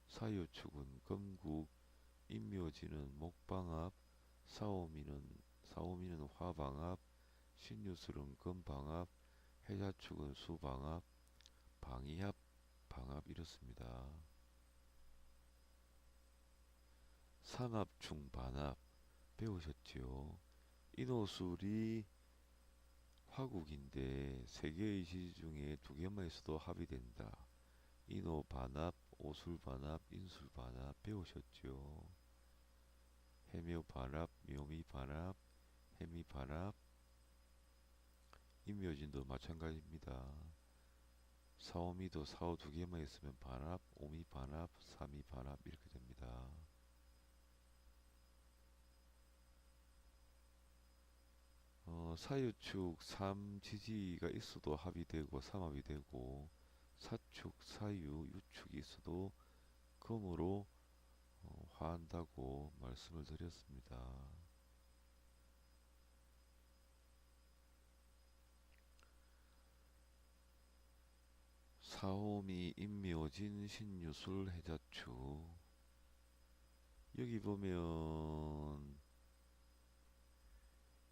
사유축은 금국, 인묘지는 목방합, 사오미는 화방합, 신유술은 금방합, 해자축은 수방합, 방이합, 방합 이렇습니다. 삼합충 반합 배우셨지요? 인호술이 화국인데 세 개의 지 중에 두 개만 있어도 합이 된다. 인호 반합, 오술 반합, 인술 반합 배우셨지요? 해묘 반합, 묘미 반합, 해미 반합, 인묘진도 마찬가지입니다. 사오미도 사오 두 개만 있으면 반합, 오미 반합, 삼이 반합 이렇게 됩니다. 사유축 삼지지가 있어도 합이 되고 삼합이 되고 사축 사유 유축이 있어도 금으로 화한다고 말씀을 드렸습니다. 사오미 임묘진 신유술 해자축. 여기 보면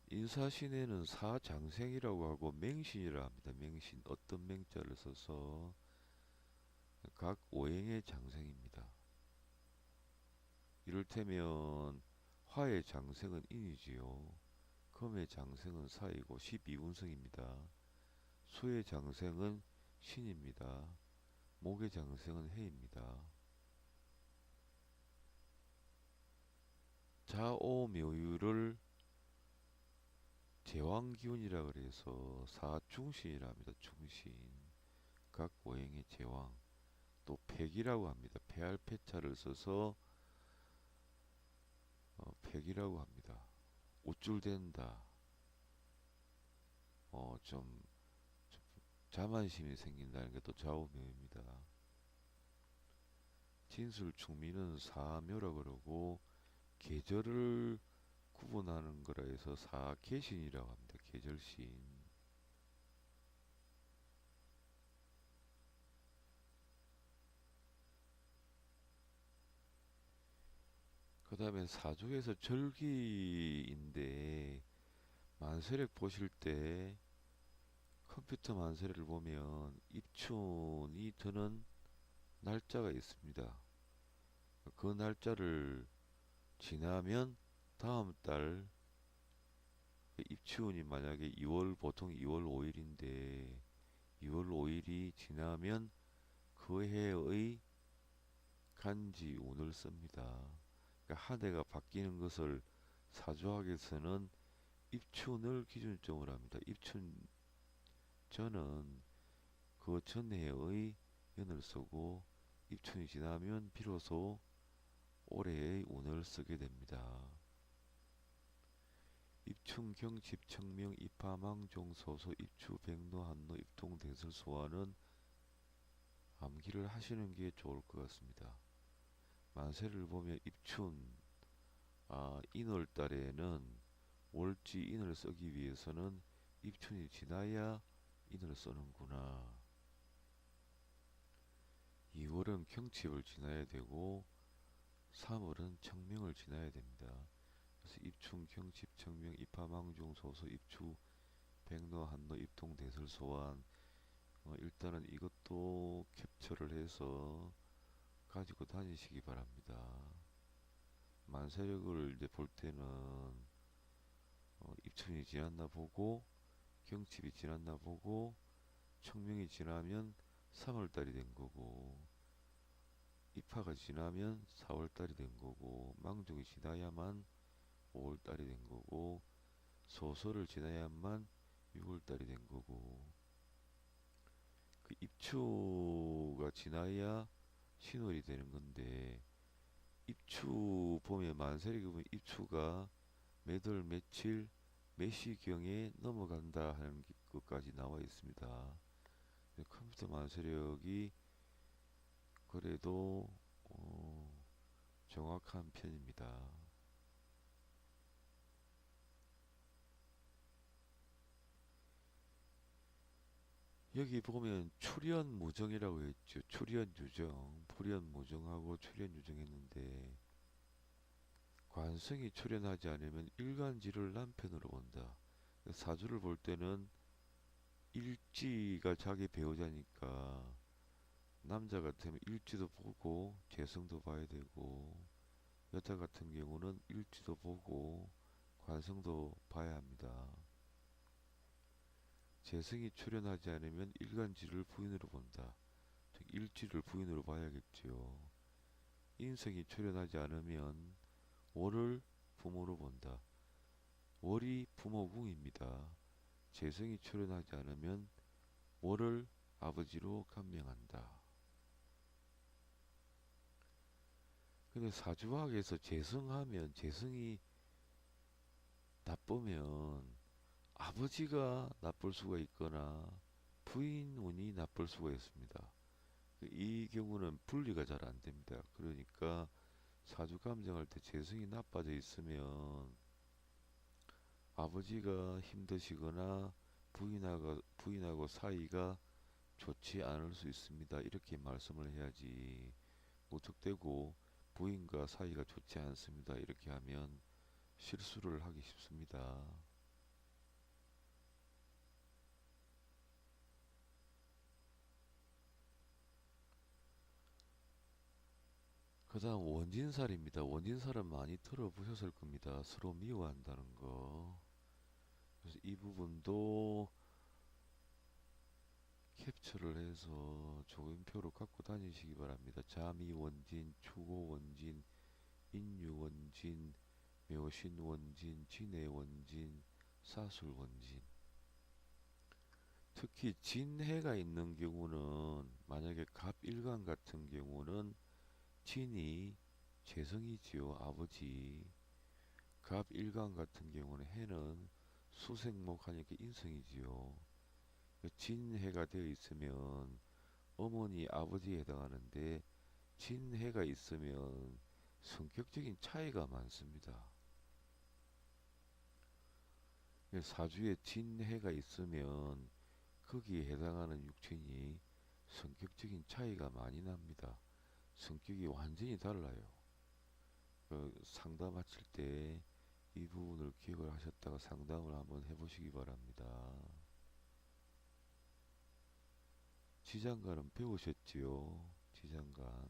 인사신에는 사장생이라고 하고 맹신이라 합니다. 맹신, 어떤 맹자를 써서 각 오행의 장생입니다. 이를테면 화의 장생은 인이지요. 금의 장생은 사이고 12운성입니다. 수의 장생은 신입니다. 목의 장생은 해입니다. 자오묘유를 제왕기운이라 그래서 사중신이라 합니다. 중신. 각 오행의 제왕. 또 폐기라고 합니다. 폐할 폐자를 써서 폐기라고 합니다. 우쭐댄다. 좀 자만심이 생긴다는 게 또 좌우묘입니다. 진술충미는 사묘라 그러고 계절을 구분하는 거라 해서 사계신이라고 합니다. 계절신. 그 다음에 사주에서 절기인데 만세력 보실 때 컴퓨터 만세력을 보면 입춘이 드는 날짜가 있습니다. 그 날짜를 지나면 다음 달 입춘이 만약에 2월 보통 2월 5일인데 2월 5일이 지나면 그 해의 간지 운을 씁니다. 그러니까 한 해가 바뀌는 것을 사주학에서는 입춘을 기준점으로 합니다. 입춘 전은 그 전해의 연을 쓰고 입춘이 지나면 비로소 올해의 운을 쓰게 됩니다. 입춘 경칩 청명 입하망 종소소 입추 백로 한로 입통 대설 소화는 암기를 하시는 게 좋을 것 같습니다. 만세를 보면 입춘 인월 달에는 월지 인을 쓰기 위해서는 입춘이 지나야 인을 쓰는구나. 2월은 경칩을 지나야 되고 3월은 청명을 지나야 됩니다. 그래서 입춘 경칩 청명 입하망중 소소 입추 백로 한로 입통 대설 소환. 일단은 이것도 캡처를 해서 가지고 다니시기 바랍니다. 만세력을 이제 볼 때는 입춘이 지났나 보고 경칩이 지났나 보고 청명이 지나면 3월달이 된 거고 입하가 지나면 4월달이 된 거고 망종이 지나야만 5월달이 된 거고 소설을 지나야만 6월달이 된 거고 그 입추가 지나야 신월이 되는 건데 입추 보면 만세력에 보면 입추가 몇 월 며칠 몇 시경에 넘어간다 하는 것까지 나와 있습니다. 컴퓨터 만세력이 그래도 정확한 편입니다. 여기 보면 출현무정이라고 했죠. 출현유정, 불현무정하고 출현유정했는데 관성이 출현하지 않으면 일간지를 남편으로 본다. 사주를 볼 때는 일지가 자기 배우자니까 남자 같으면 일지도 보고 재성도 봐야 되고 여자 같은 경우는 일지도 보고 관성도 봐야 합니다. 재성이 출현하지 않으면 일간지를 부인으로 본다. 즉 일지를 부인으로 봐야겠지요. 인성이 출현하지 않으면 월을 부모로 본다. 월이 부모궁입니다. 재성이 출현하지 않으면 월을 아버지로 간명한다. 근데 사주학에서 재성하면 재성이 나쁘면 아버지가 나쁠 수가 있거나 부인 운이 나쁠 수가 있습니다. 이 경우는 분리가 잘 안 됩니다. 그러니까 사주 감정할 때 재성이 나빠져 있으면 아버지가 힘드시거나 부인하고 사이가 좋지 않을 수 있습니다. 이렇게 말씀을 해야지. 무턱대고 부인과 사이가 좋지 않습니다. 이렇게 하면 실수를 하기 쉽습니다. 그 다음 원진살입니다. 원진살은 많이 들어보셨을 겁니다. 서로 미워한다는 거. 그래서 이 부분도 캡처를 해서 조근표로 갖고 다니시기 바랍니다. 자미원진, 추고원진, 인유원진, 묘신원진, 진해원진, 사술원진. 특히 진해가 있는 경우는 만약에 갑일간 같은 경우는 진이 재성이지요. 아버지. 갑일간 같은 경우는 해는 수생목하니까 인성이지요. 진해가 되어 있으면 어머니 아버지에 해당하는데 진해가 있으면 성격적인 차이가 많습니다. 사주에 진해가 있으면 거기에 해당하는 육친이 성격적인 차이가 많이 납니다. 성격이 완전히 달라요. 상담하실 때 이 부분을 기억을 하셨다가 상담을 한번 해보시기 바랍니다. 지장간은 배우셨지요? 지장간.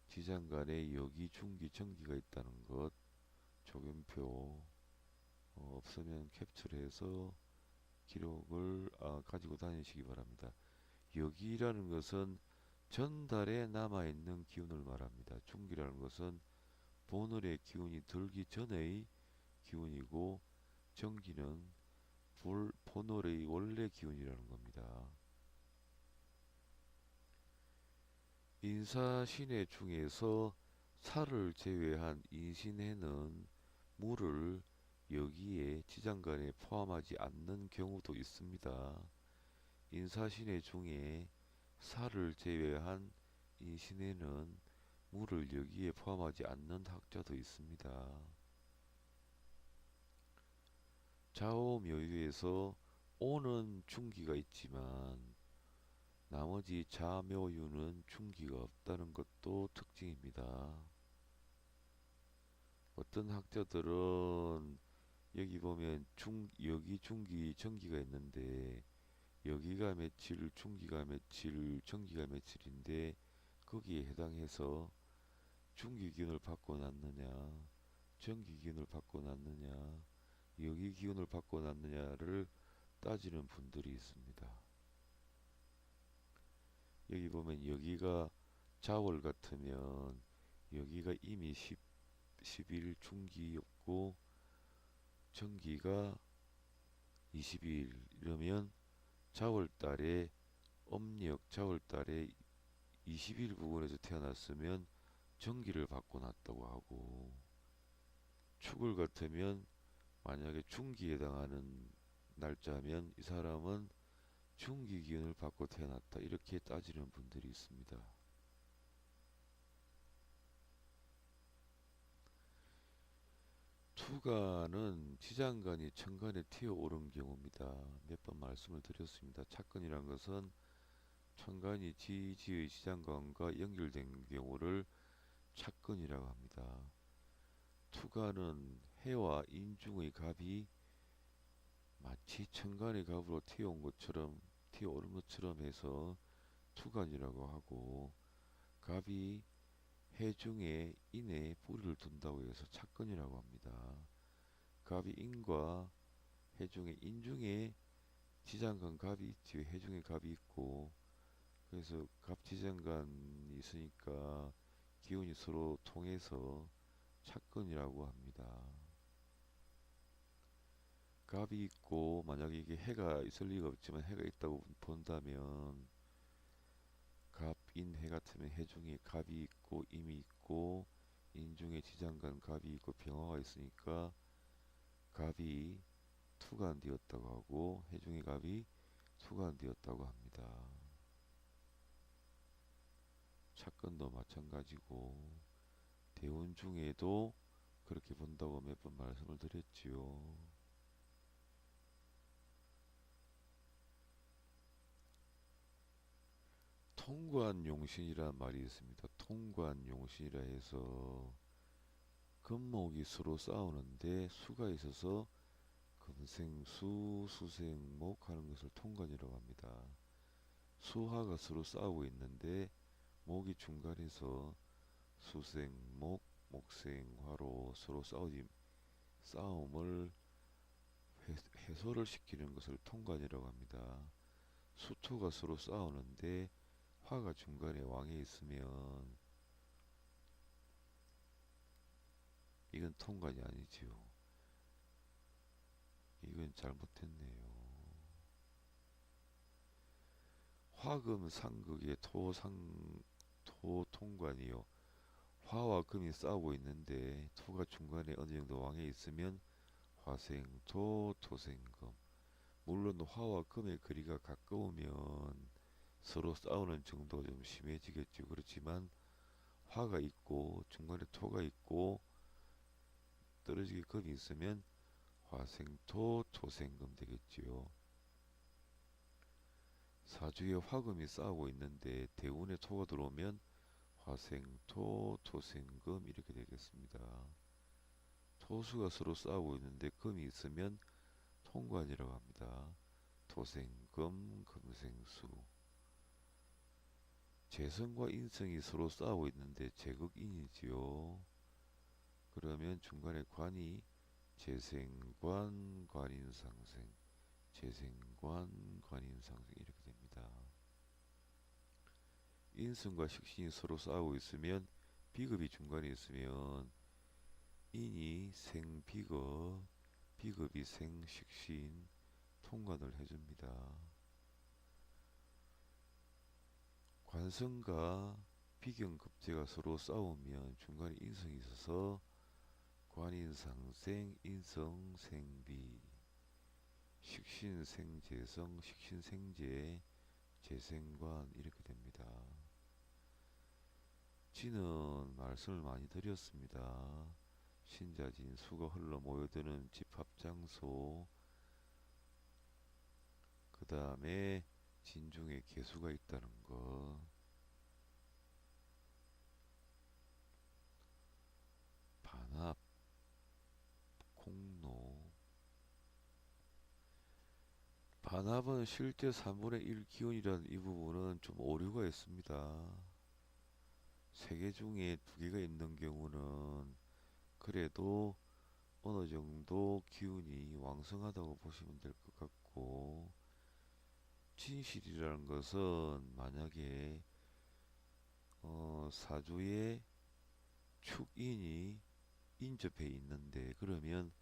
지장간에 여기, 중기, 정기가 있다는 것 조견표 없으면 캡처를 해서 기록을 가지고 다니시기 바랍니다. 여기라는 것은 전달에 남아있는 기운을 말합니다. 중기라는 것은 보늘의 기운이 들기 전의 기운이고 정기는 보늘의 원래 기운이라는 겁니다. 인사신해 중에서 살을 제외한 인신해는 물을 여기에 지장간에 포함하지 않는 경우도 있습니다. 인사신해 중에 살을 제외한 인신해는 물을 여기에 포함하지 않는 학자도 있습니다. 좌오묘유에서 오는 중기가 있지만 나머지 자묘유는 중기가 없다는 것도 특징입니다. 어떤 학자들은 여기 보면 여기 중기 정기가 있는데 여기가 며칠, 중기가 며칠, 정기가 며칠인데 거기에 해당해서 중기 기운을 받고 났느냐, 정기 기운을 받고 났느냐, 여기 기운을 받고 났느냐를 따지는 분들이 있습니다. 여기 보면 여기가 자월 같으면 여기가 이미 10일 중기였고 정기가 20일 이러면 자월달에 음력 자월달에 20일 부근에서 태어났으면 정기를 받고 났다고 하고 축을 같으면 만약에 중기에 해당하는 날짜면 이 사람은 중기 기운을 받고 태어났다 이렇게 따지는 분들이 있습니다. 투간은 지장간이 천간에 튀어오른 경우입니다. 몇 번 말씀을 드렸습니다. 착근이란 것은 천간이 지지의 지장간과 연결된 경우를 착근이라고 합니다. 투간은 해와 인중의 갑이 마치 천간의 갑으로 튀어오른 것처럼 해서 투간이라고 하고 갑이 해중에 인에 뿌리를 둔다고 해서 착근이라고 합니다. 갑이 인과 해중에 인중에 지장간 갑이 있지 해중에 갑이 있고 그래서 갑지장간이 있으니까 기운이 서로 통해서 착근이라고 합니다. 갑이 있고 만약에 이게 해가 있을 리가 없지만 해가 있다고 본다면 갑인해 같으면 해중에 갑이 있고 임이 있고 인중에 지장간 갑이 있고 병화가 있으니까 갑이 투간되었다고 하고 해중의 갑이 투간되었다고 합니다. 착근도 마찬가지고 대운 중에도 그렇게 본다고 몇 번 말씀을 드렸지요. 통관용신이란 말이 있습니다. 통관용신이라 해서 금목이 서로 싸우는데 수가 있어서 금생수, 수생목 하는 것을 통관이라고 합니다. 수화가 서로 싸우고 있는데 목이 중간에서 수생목, 목생화로 서로 싸움을 해소를 시키는 것을 통관이라고 합니다. 수토가 서로 싸우는데 화가 중간에 왕에 있으면 이건 통관이 아니지요. 이건 잘못했네요. 화금 상극의 토통관이요. 화와 금이 싸우고 있는데 토가 중간에 어느 정도 왕에 있으면 화생토, 토생금. 물론 화와 금의 거리가 가까우면 서로 싸우는 정도가 좀 심해지겠죠. 그렇지만 화가 있고 중간에 토가 있고 떨어지게 금이 있으면 화생토, 토생금 되겠지요. 사주에 화금이 싸우고 있는데 대운에 토가 들어오면 화생토, 토생금 이렇게 되겠습니다. 토수가 서로 싸우고 있는데 금이 있으면 통관이라고 합니다. 토생금, 금생수. 재성과 인성이 서로 싸우고 있는데 재극인이지요. 그러면 중간에 관이 재생관, 관인상생, 재생관, 관인상생 이렇게 됩니다. 인성과 식신이 서로 싸우고 있으면 비급이 중간에 있으면 인이 생비급, 비급이 생식신 통관을 해줍니다. 관성과 비경급제가 서로 싸우면 중간에 인성이 있어서 관인상생, 인성생비, 식신생재성, 식신생재, 재생관 이렇게 됩니다. 지는 말씀을 많이 드렸습니다. 신자진, 수가 흘러 모여드는 집합장소, 그 다음에 진중에 개수가 있다는 것, 반합, 공로. 반합은 실제 3분의 1 기운이라는 이 부분은 좀 오류가 있습니다. 3개 중에 2개가 있는 경우는 그래도 어느 정도 기운이 왕성하다고 보시면 될 것 같고, 진실이라는 것은 만약에 사주에 축인이 인접해 있는데 그러면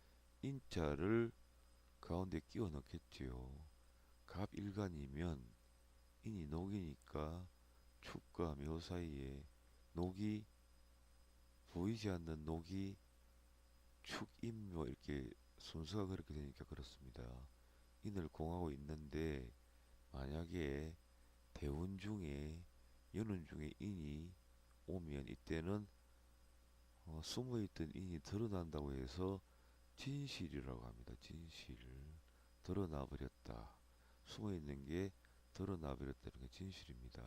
인자를 가운데 끼워 넣겠지요. 갑일간이면 인이 녹이니까 축과 묘 사이에 녹이 보이지 않는 녹이 축인묘 이렇게 순서가 그렇게 되니까 그렇습니다. 인을 공하고 있는데 만약에 대운 중에 연운 중에 인이 오면 이때는 숨어있던 인이 드러난다고 해서 진실이라고 합니다. 진실. 드러나 버렸다. 숨어있는 게 드러나 버렸다는 게 진실입니다.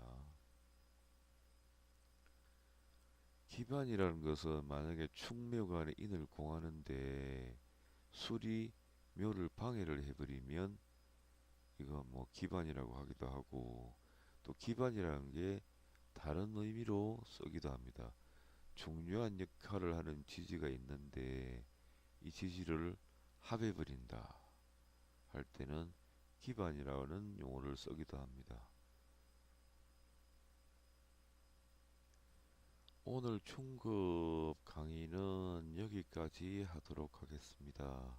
기반이라는 것은 만약에 축묘가 안에 인을 공하는데 술이 묘를 방해를 해버리면 이거 뭐 기반이라고 하기도 하고, 또 기반이라는 게 다른 의미로 쓰기도 합니다. 중요한 역할을 하는 지지가 있는데 이 지지를 합해버린다 할 때는 기반이라는 용어를 쓰기도 합니다. 오늘 중급 강의는 여기까지 하도록 하겠습니다.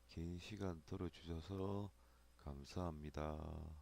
긴 시간 들어주셔서 감사합니다.